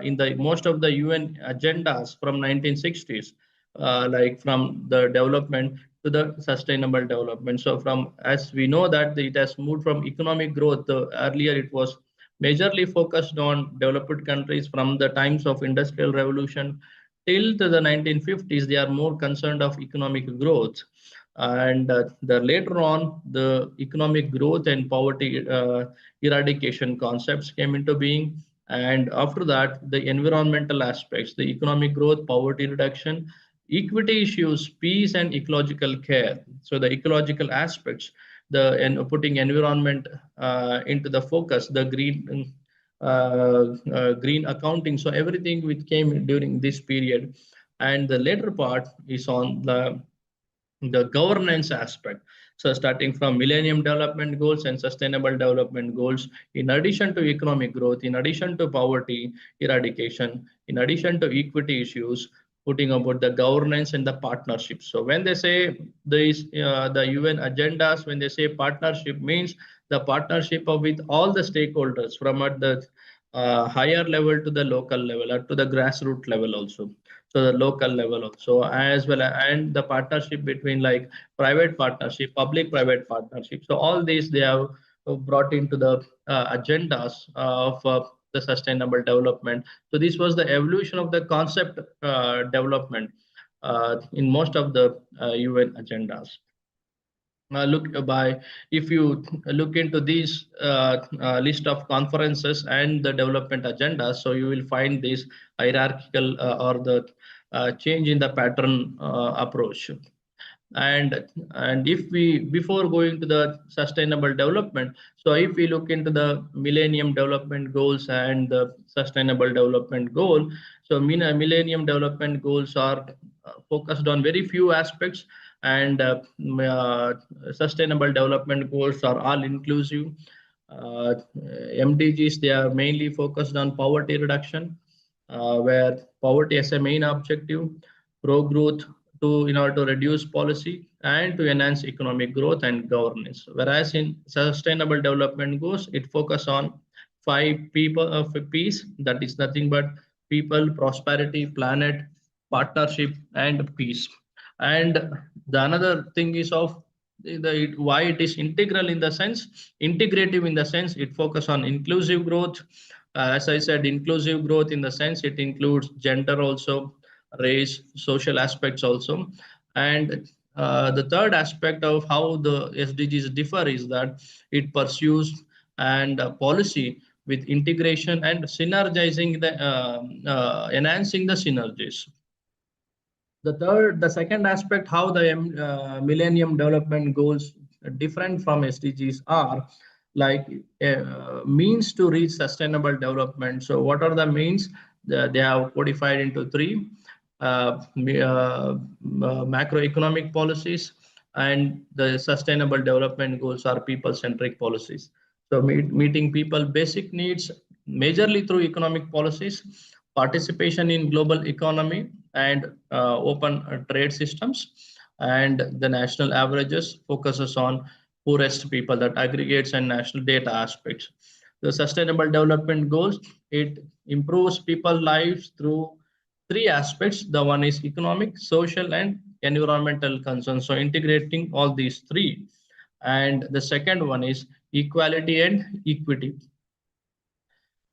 in the most of the UN agendas from 1960s, like from the development to the sustainable development. So from, as we know that it has moved from economic growth, earlier it was majorly focused on developed countries from the times of industrial revolution till to the 1950s. They are more concerned of economic growth, and the later on the economic growth and poverty eradication concepts came into being. And after that, the environmental aspects, the economic growth, poverty reduction, equity issues, peace, and ecological care. So the ecological aspects, and putting environment into the focus, the green accounting, so everything which came during this period. And the later part is on the governance aspect. So starting from Millennium Development Goals and Sustainable Development Goals, in addition to economic growth, in addition to poverty eradication, in addition to equity issues, putting about the governance and the partnership. So when they say the UN agendas, when they say partnership, means the partnership with all the stakeholders from at the higher level to the local level or to the grassroots level also. So the local level also, as well, and the partnership between like private partnership, public-private partnership. So all these they have brought into the agendas of the sustainable development. So this was the evolution of the concept development in most of the UN agendas. if you look into these list of conferences and the development agenda, so you will find this hierarchical or the change in the pattern approach. And if we, before going to the sustainable development, so if we look into the millennium development goals and the sustainable development goal, so millennium development goals are focused on very few aspects, and sustainable development goals are all inclusive. MDGs, they are mainly focused on poverty reduction, where poverty as a main objective, pro growth to in order to reduce policy and to enhance economic growth and governance. Whereas in sustainable development goals, it focus on five people of peace, that is nothing but people, prosperity, planet, partnership, and peace. And the another thing is of why it is integral in the sense, integrative in the sense it focus on inclusive growth. As I said, inclusive growth in the sense it includes gender also, race, social aspects also. And the third aspect of how the SDGs differ is that it pursues and policy with integration and synergizing the enhancing the synergies. The second aspect, how the Millennium Development Goals different from SDGs are like means to reach sustainable development. So what are the means? They have codified into three: macroeconomic policies, and the sustainable development goals are people-centric policies. So meeting people basic needs majorly through economic policies, participation in global economy, and open trade systems. And the national averages focuses on poorest people, that aggregates and national data aspects. The sustainable development goals, it improves people's lives through three aspects. The one is economic, social, and environmental concerns, so integrating all these three. And the second one is equality and equity.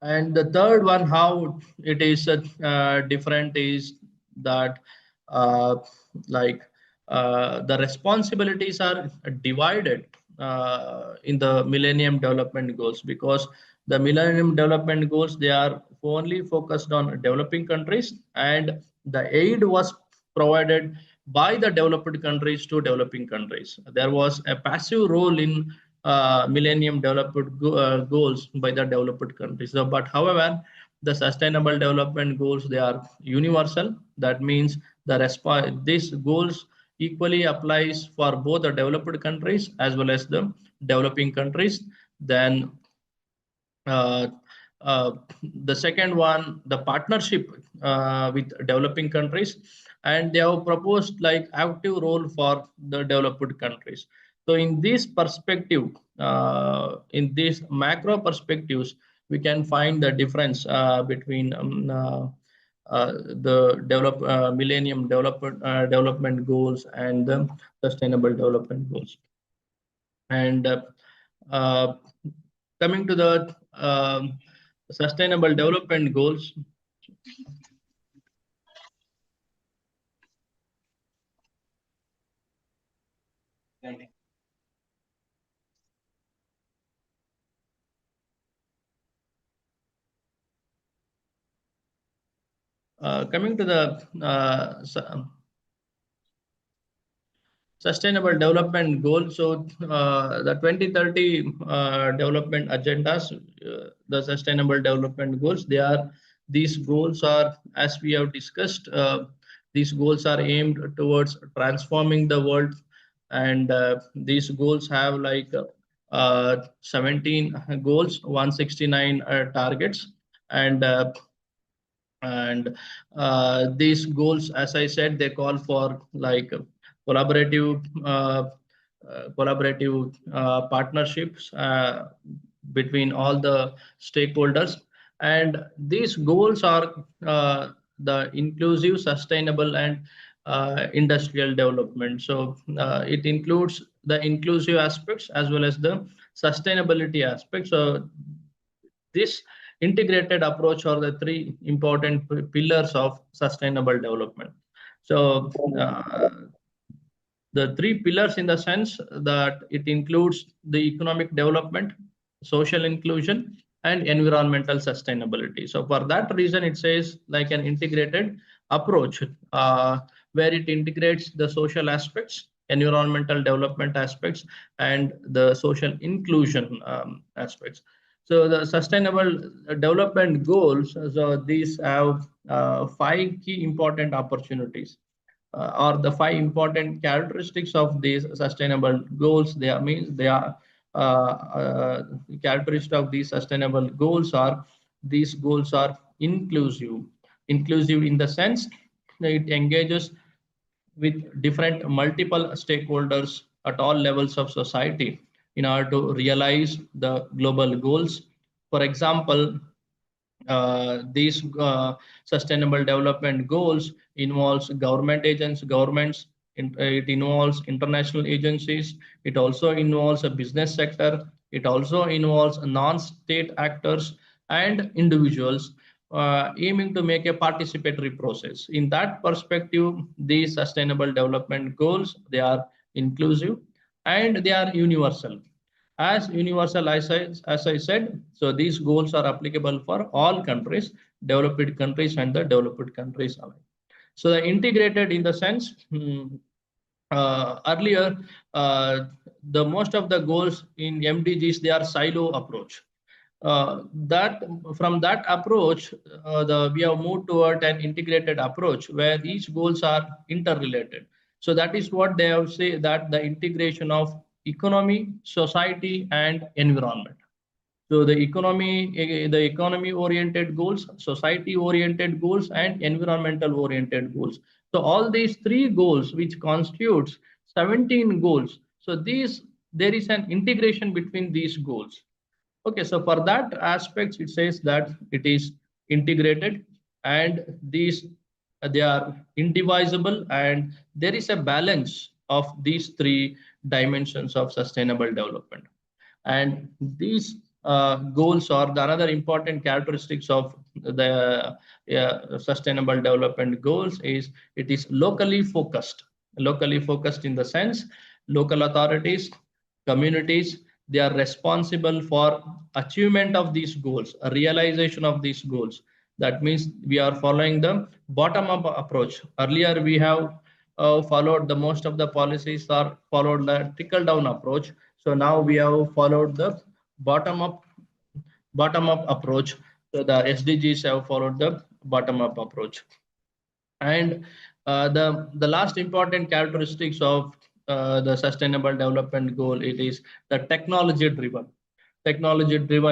And the third one, how it is different, is that uh, like the responsibilities are divided in the Millennium Development Goals, because the Millennium Development Goals, they are only focused on developing countries, and the aid was provided by the developed countries to developing countries. There was a passive role in Millennium Goals by the developed countries. So, but however, the Sustainable Development Goals, they are universal. That means these goals equally applies for both the developed countries as well as the developing countries. Then uh, uh, the second one, the partnership with developing countries, and they have proposed like active role for the developed countries. So in this perspective, in these macro perspectives, we can find the difference between the development goals and the sustainable development goals. And uh, coming to the sustainable development goals, coming to the Sustainable Development Goals. So the 2030 development agendas, the Sustainable Development Goals, these goals are, as we have discussed, these goals are aimed towards transforming the world, and these goals have like 17 goals, 169 targets, and these goals, as I said, they call for like collaborative partnerships between all the stakeholders. And these goals are the inclusive, sustainable, and industrial development. So it includes the inclusive aspects as well as the sustainability aspects. So this integrated approach are the three important pillars of sustainable development. So The three pillars in the sense that it includes the economic development, social inclusion, and environmental sustainability. So for that reason, it says like an integrated approach where it integrates the social aspects, environmental development aspects, and the social inclusion aspects. So the sustainable development goals, so these have five key important opportunities or the five important characteristics of these sustainable goals. They are means they are characteristics of these sustainable goals are these goals are inclusive. Inclusive in the sense that it engages with different multiple stakeholders at all levels of society in order to realize the global goals. For example, these sustainable development goals involves governments, it involves international agencies, it also involves a business sector, it also involves non-state actors and individuals aiming to make a participatory process. In that perspective, these sustainable development goals, they are inclusive and they are universal. As universal as I said, so these goals are applicable for all countries, developed countries and the developed countries alike. So the integrated in the sense, earlier, the most of the goals in MDGs, they are silo approach. That from that approach, we have moved toward an integrated approach where each goals are interrelated. So that is what they have said, that the integration of economy, society, and environment. So the economy oriented goals, society oriented goals, and environmental oriented goals. So all these three goals, which constitutes 17 goals. So these there is an integration between these goals. Okay, so for that aspects, it says that it is integrated and these they are indivisible and there is a balance of these three dimensions of sustainable development. And these goals are the another important characteristics of the sustainable development goals is it is locally focused in the sense local authorities, communities, they are responsible for achievement of these goals, a realization of these goals. That means we are following the bottom up approach. Earlier we have followed the most of the policies are followed the trickle down approach. So now we have followed the bottom up approach. So the SDGs have followed the bottom up approach. And the last important characteristics of the sustainable development goal, it is the technology driven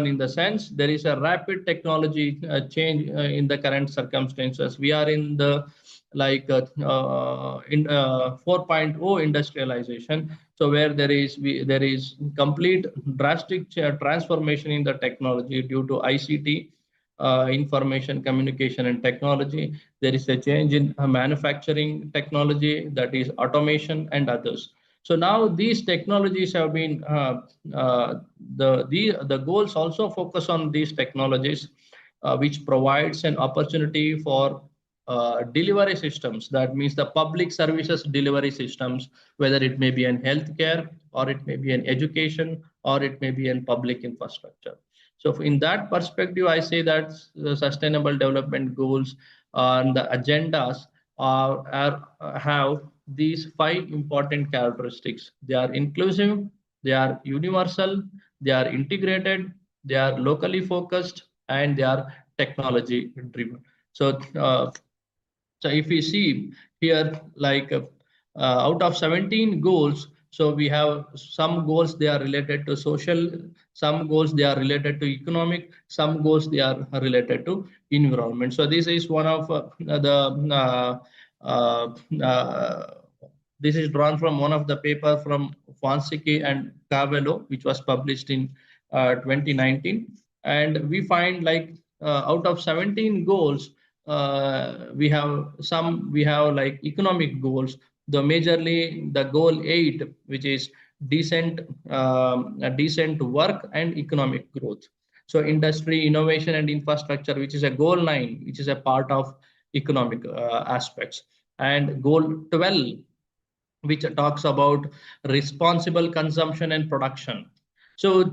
in the sense there is a rapid technology change in the current circumstances. We are in the like in 4.0 industrialization, so where there is complete drastic transformation in the technology due to ICT, information communication and technology. There is a change in manufacturing technology, that is automation and others. So now these technologies have been the goals also focus on these technologies, which provides an opportunity for delivery systems. That means the public services delivery systems, whether it may be in healthcare or it may be in education or it may be in public infrastructure. So in that perspective, I say that the sustainable development goals and the agendas have these five important characteristics. They are inclusive, they are universal, they are integrated, they are locally focused, and they are technology driven. So, so if we see here, like out of 17 goals, so we have some goals they are related to social, some goals they are related to economic, some goals they are related to environment. So this is one of the this is drawn from one of the paper from Fonseca and Cavello, which was published in 2019. And we find like out of 17 goals, we have like economic goals, the majorly the goal 8, which is decent work and economic growth. So industry, innovation and infrastructure, which is a goal 9, which is a part of economic aspects. And goal 12, which talks about responsible consumption and production. So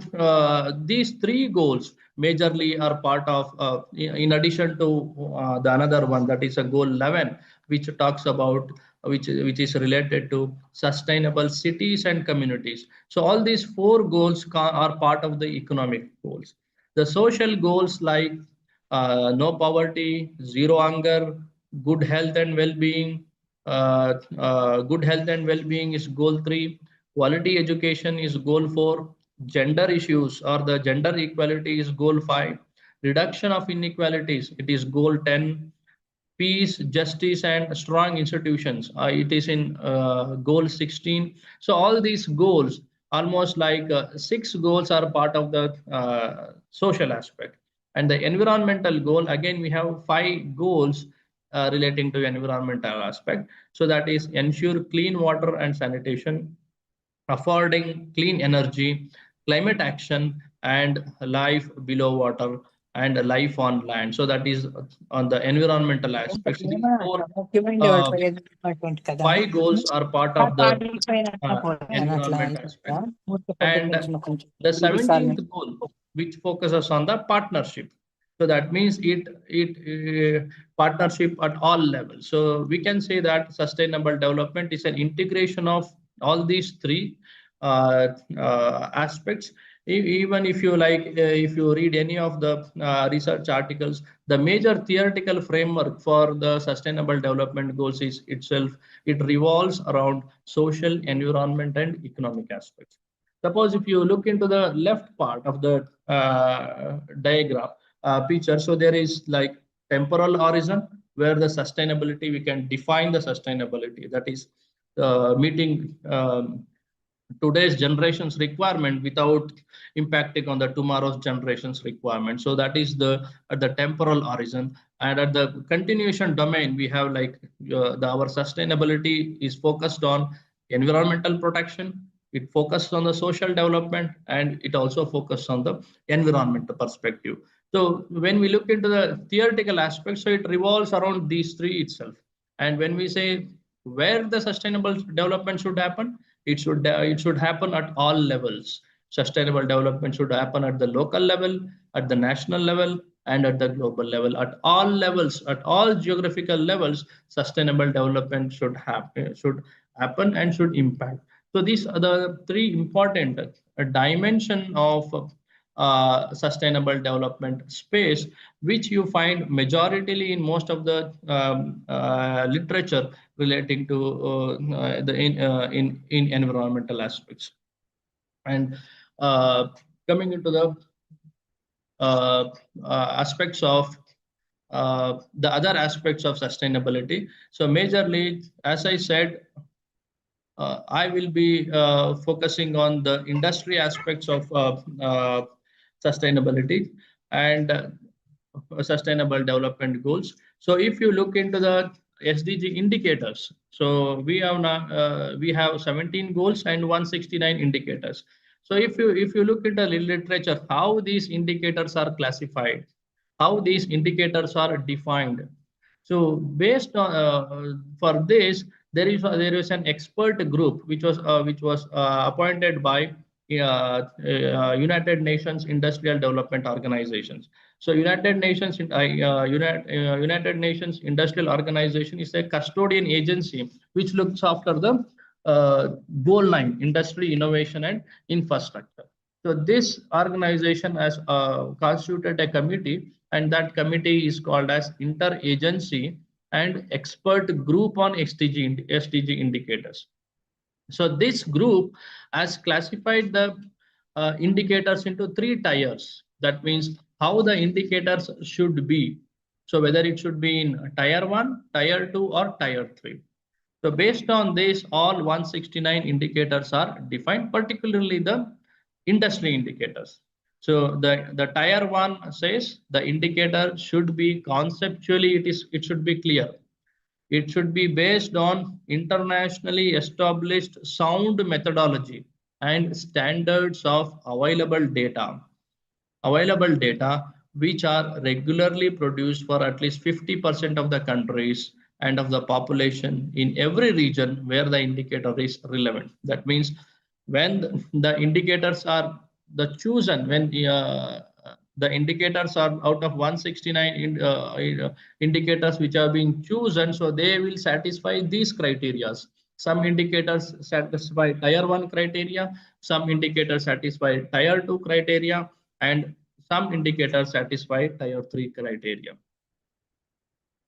these three goals majorly are part of, in addition to the another one, that is a goal 11, which talks about, which is related to sustainable cities and communities. So all these four goals are part of the economic goals. The social goals like no poverty, zero hunger, good health and well-being. Good health and well-being is goal 3. Quality education is goal 4. Gender issues or the gender equality is goal 5. Reduction of inequalities, it is goal 10. Peace, justice, and strong institutions, it is in goal 16. So all these goals, almost like 6 goals, are part of the social aspect. And the environmental goal, again, we have 5 goals relating to environmental aspect. So that is ensure clean water and sanitation, affording clean energy, climate action, and life below water and life on land. So that is on the environmental aspects. These uh, 5 goals are part of the environment aspect. And the 17th goal, which focuses on the partnership. So that means it partnership at all levels. So we can say that sustainable development is an integration of all these three aspects. Even if you like, if you read any of the research articles, the major theoretical framework for the sustainable development goals is itself, it revolves around social, environment, and economic aspects. Suppose if you look into the left part of the diagram picture, so there is like temporal horizon where the sustainability, we can define the sustainability, that is meeting today's generation's requirement without impacting on the tomorrow's generation's requirement. So that is the at the temporal horizon. And at the continuation domain, we have like our sustainability is focused on environmental protection, it focuses on the social development, and it also focuses on the environmental perspective. So when we look into the theoretical aspect, so it revolves around these three itself. And when we say where the sustainable development should happen, it should happen at all levels. Sustainable development should happen at the local level, at the national level, and at the global level. At all levels, at all geographical levels, sustainable development should happen and should impact. So these are the three important dimension of sustainable development space, which you find majoritarily in most of the literature relating to in environmental aspects. And coming into the aspects of the other aspects of sustainability. So majorly, as I said, I will be focusing on the industry aspects of sustainability and sustainable development goals. So if you look into the SDG indicators, so we have now we have 17 goals and 169 indicators. So if you look at the literature, how these indicators are classified, how these indicators are defined. So based on for this, there is an expert group which was appointed by United Nations Industrial Development Organizations. So United Nations Industrial Organization is a custodian agency which looks after the goal 9, industry, innovation, and infrastructure. So this organization has constituted a committee, and that committee is called as Interagency and Expert Group on SDG indicators. So this group has classified the indicators into 3 tiers. That means how the indicators should be. So whether it should be in tier 1, tier 2, or tier 3. So based on this, all 169 indicators are defined, particularly the industry indicators. So the tier 1 says the indicator should be conceptually, it should be clear. It should be based on internationally established sound methodology and standards of available data which are regularly produced for at least 50% of the countries and of the population in every region where the indicator is relevant. That means when the indicators are the chosen, when the indicators are out of 169 indicators which are being chosen, so they will satisfy these criteria. Some indicators satisfy tier 1 criteria, some indicators satisfy tier 2 criteria, and some indicators satisfy tier 3 criteria.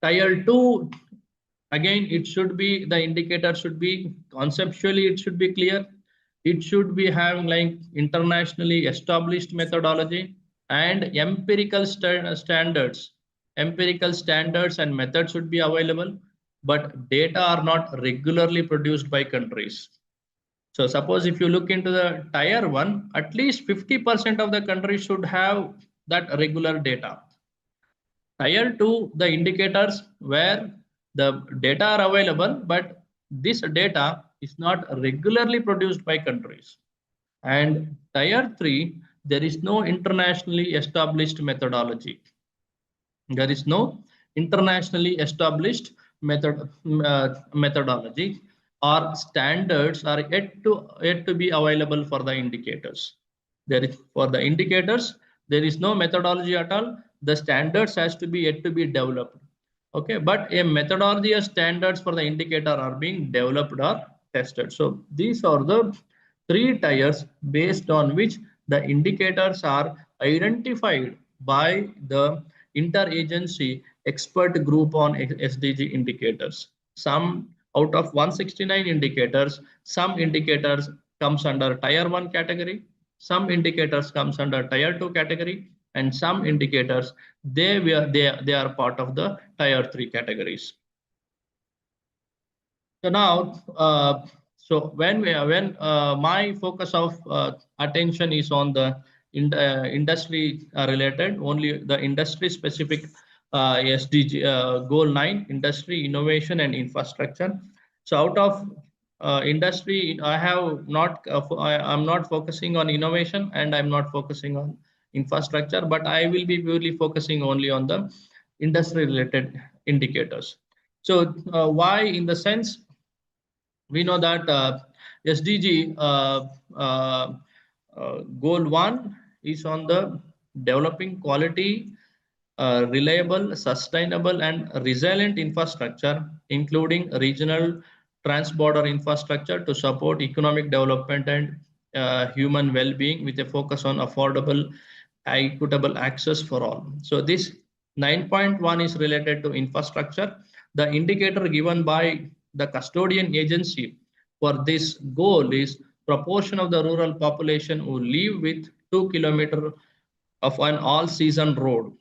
Tier 2, again, it should be, the indicator should be conceptually, it should be clear. It should be having like internationally established methodology and empirical standards. Empirical standards and methods should be available, but data are not regularly produced by countries. So suppose if you look into the tier 1, at least 50% of the countries should have that regular data. Tier 2, the indicators where the data are available, but this data is not regularly produced by countries. And tier 3, there is no internationally established methodology. There is no internationally established methodology or standards are yet to be available for the indicators. There is, for the indicators, there is no methodology at all. The standards has to be yet to be developed. Okay, but a methodology or standards for the indicator are being developed or tested. So these are the 3 tiers based on which the indicators are identified by the interagency expert group on SDG indicators. Some out of 169 indicators, some indicators comes under tier 1 category, some indicators comes under tier 2 category, and some indicators they are part of the tier 3 categories. So now, when my focus of attention is on the industry related, only the industry specific SDG goal 9, industry, innovation and infrastructure. So out of industry, I'm not focusing on innovation and I'm not focusing on infrastructure, but I will be purely focusing only on the industry related indicators. So why? In the sense, we know that SDG goal 1 is on the developing quality, reliable, sustainable and resilient infrastructure, including regional transborder infrastructure to support economic development and human well-being with a focus on affordable, equitable access for all. So this 9.1 is related to infrastructure. The indicator given by the custodian agency for this goal is proportion of the rural population who live with 2 kilometers of an all-season road,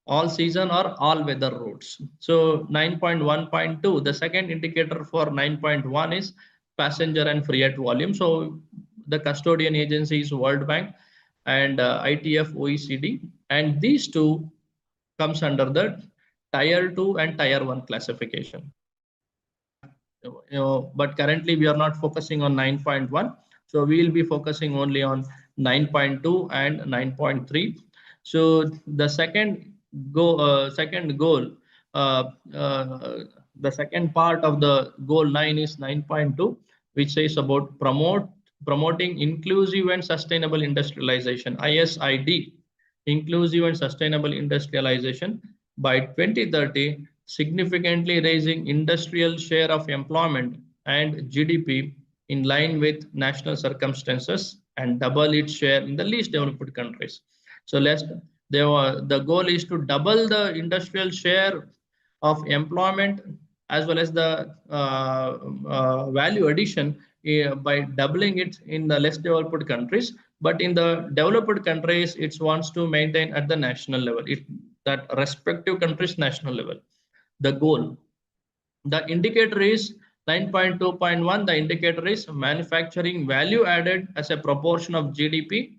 all-season or all-weather roads. So 9.1.2, the second indicator for 9.1 is passenger and freight volume. So the custodian agency is World Bank and ITF OECD, and these two comes under the tier 2 and tier 1 classification. But currently we are not focusing on 9.1, so we will be focusing only on 9.2 and 9.3. So the second goal, the second part of the goal 9 is 9.2, which says about promoting inclusive and sustainable industrialization, ISID, inclusive and sustainable industrialization by 2030, significantly raising industrial share of employment and GDP in line with national circumstances and double its share in the least developed countries. So the goal is to double the industrial share of employment as well as the value addition by doubling it in the less developed countries. But in the developed countries, it wants to maintain at the national level, that respective countries' national level. The goal. The indicator is 9.2.1. The indicator is manufacturing value added as a proportion of GDP,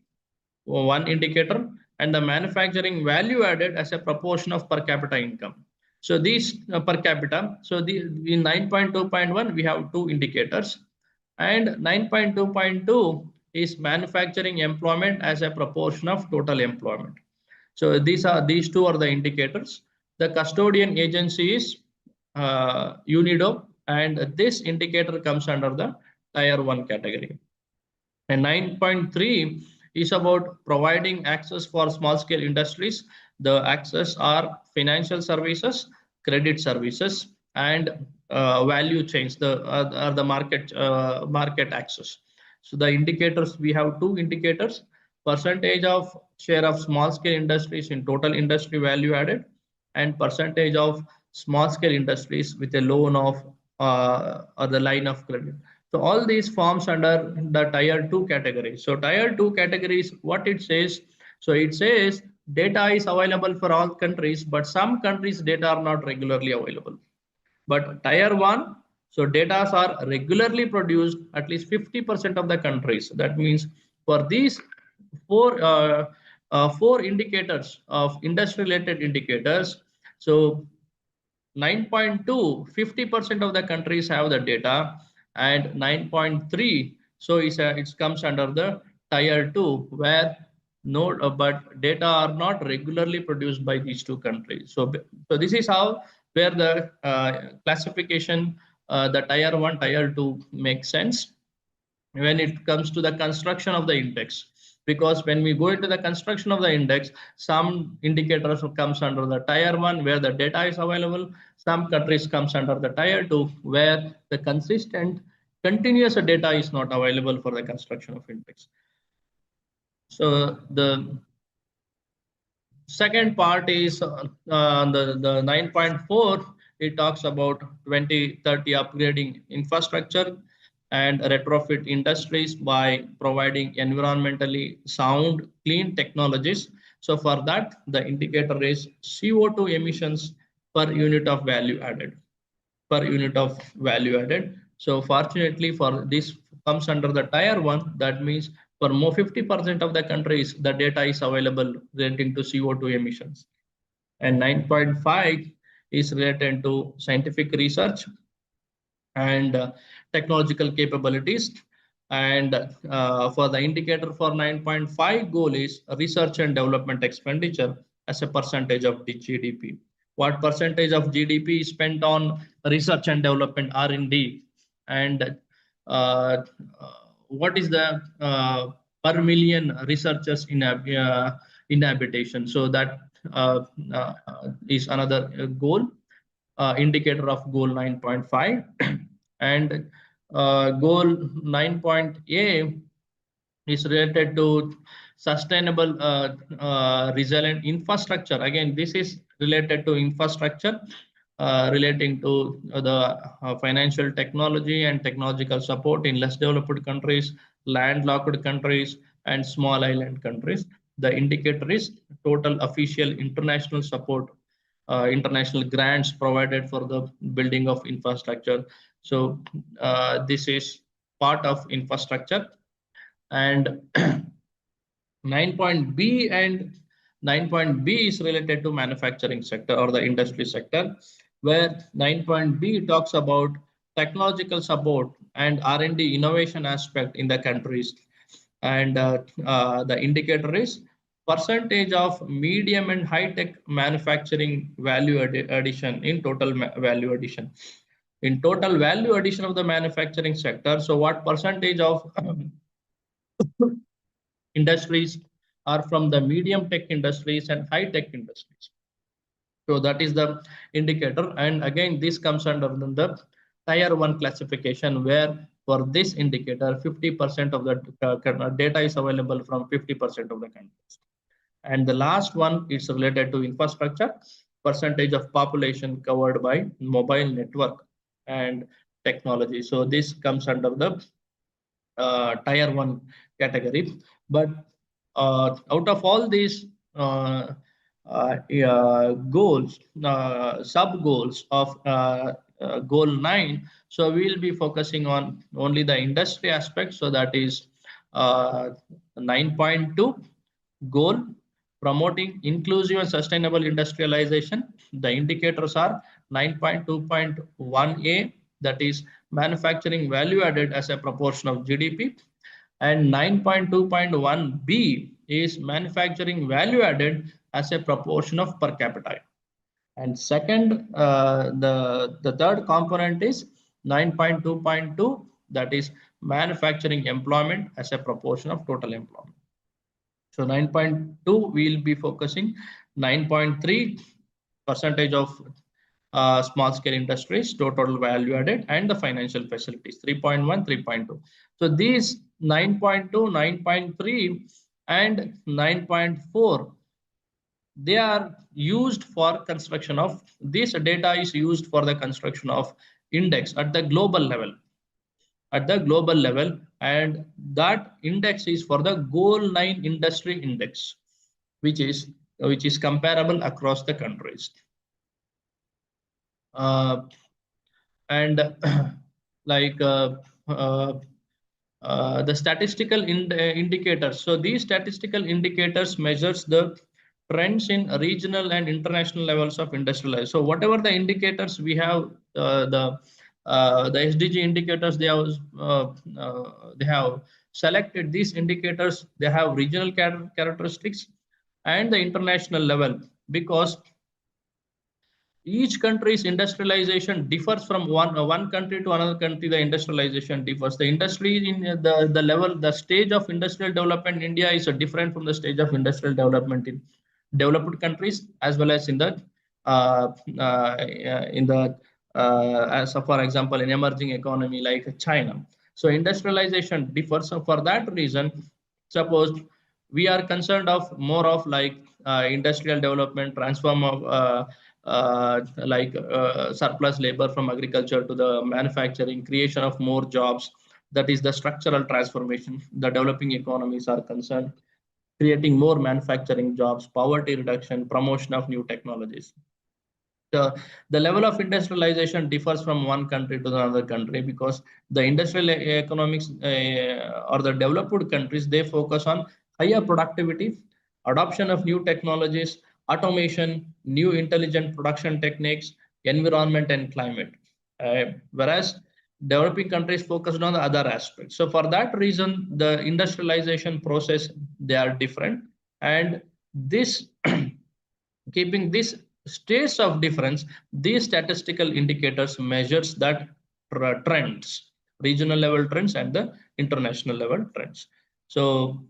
one indicator, and the manufacturing value added as a proportion of per capita income. So these per capita, so in 9.2.1 we have 2 indicators, and 9.2.2 is manufacturing employment as a proportion of total employment. So these 2 are the indicators. The custodian agency is UNIDO, and this indicator comes under the Tier 1 category. And 9.3 is about providing access for small scale industries. The access are financial services, credit services, and value chains, are the market access. So the indicators, we have two indicators: percentage of share of small scale industries in total industry value added, and percentage of small scale industries with a loan of or the line of credit. So all these forms under the Tier 2 category. So Tier 2 categories, what it says, so it says data is available for all countries, but some countries data are not regularly available. But Tier 1, so data are regularly produced at least 50% of the countries. That means for these four indicators of industry related indicators, so 9.2, 50% of the countries have the data, and 9.3, so it comes under the Tier 2, where no, but data are not regularly produced by these two countries. So this is how where the classification, the Tier 1, Tier 2 makes sense when it comes to the construction of the index. Because when we go into the construction of the index, some indicators comes under the Tier 1 where the data is available. Some countries comes under the Tier 2 where the consistent continuous data is not available for the construction of index. So the second part is the 9.4. It talks about 2030 upgrading infrastructure and retrofit industries by providing environmentally sound, clean technologies. So for that, the indicator is CO2 emissions per unit of value added. Per unit of value added. So fortunately for this comes under the Tier 1, that means for more 50% of the countries, the data is available relating to CO2 emissions. And 9.5 is related to scientific research and technological capabilities. And for the indicator for 9.5 goal is research and development expenditure as a percentage of the GDP. What percentage of GDP is spent on research and development, R&D, and what is the per million researchers in habitation? So that is another goal, indicator of goal 9.5. And goal 9.A is related to sustainable resilient infrastructure. Again, this is related to infrastructure relating to the financial technology and technological support in less developed countries, landlocked countries, and small island countries. The indicator is total official international support, international grants provided for the building of infrastructure. So this is part of infrastructure. And 9.B and 9.B is related to manufacturing sector or the industry sector, where 9.B talks about technological support and R&D innovation aspect in the countries. And the indicator is percentage of medium and high tech manufacturing value addition in total value addition. In total value addition of the manufacturing sector, so what percentage of industries are from the medium tech industries and high tech industries? So that is the indicator. And again, this comes under the Tier 1 classification, where for this indicator, 50% of the data is available from 50% of the countries. And the last one is related to infrastructure, percentage of population covered by mobile network and technology. So this comes under the Tier 1 category. But out of all these goals, sub goals of goal 9, so we will be focusing on only the industry aspect. So that is 9.2 goal, promoting inclusive and sustainable industrialization. The indicators are 9.2.1A, that is manufacturing value added as a proportion of GDP, and 9.2.1B is manufacturing value added as a proportion of per capita. And second, the third component is 9.2.2, that is manufacturing employment as a proportion of total employment. So 9.2 we'll be focusing 9.3 percentage of small scale industries, total value added, and the financial facilities 3.1, 3.2. So these 9.2, 9.3, and 9.4, they are used for construction of, this data is used for the construction of index at the global level. And that index is for the goal 9 industry index, which is comparable across the countries. And like the statistical indicators. So these statistical indicators measures the trends in regional and international levels of industrialization. So whatever the indicators we have, the SDG indicators, they have selected these indicators. They have regional characteristics and the international level, because each country's industrialization differs from one country to another country. The industrialization differs. The industry in the level, the stage of industrial development in India is different from the stage of industrial development in developed countries, as well as in the as for example in emerging economy like China. So industrialization differs. So for that reason, suppose we are concerned of more of like industrial development, transform of surplus labor from agriculture to the manufacturing, creation of more jobs. That is the structural transformation. The developing economies are concerned, creating more manufacturing jobs, poverty reduction, promotion of new technologies. The level of industrialization differs from one country to another country, because the industrial economics or the developed countries, they focus on higher productivity, adoption of new technologies, automation, new intelligent production techniques, environment and climate. Whereas developing countries focused on the other aspects. So for that reason, the industrialization process, they are different. And this keeping this states of difference, these statistical indicators measures that trends, regional level trends and the international level trends. So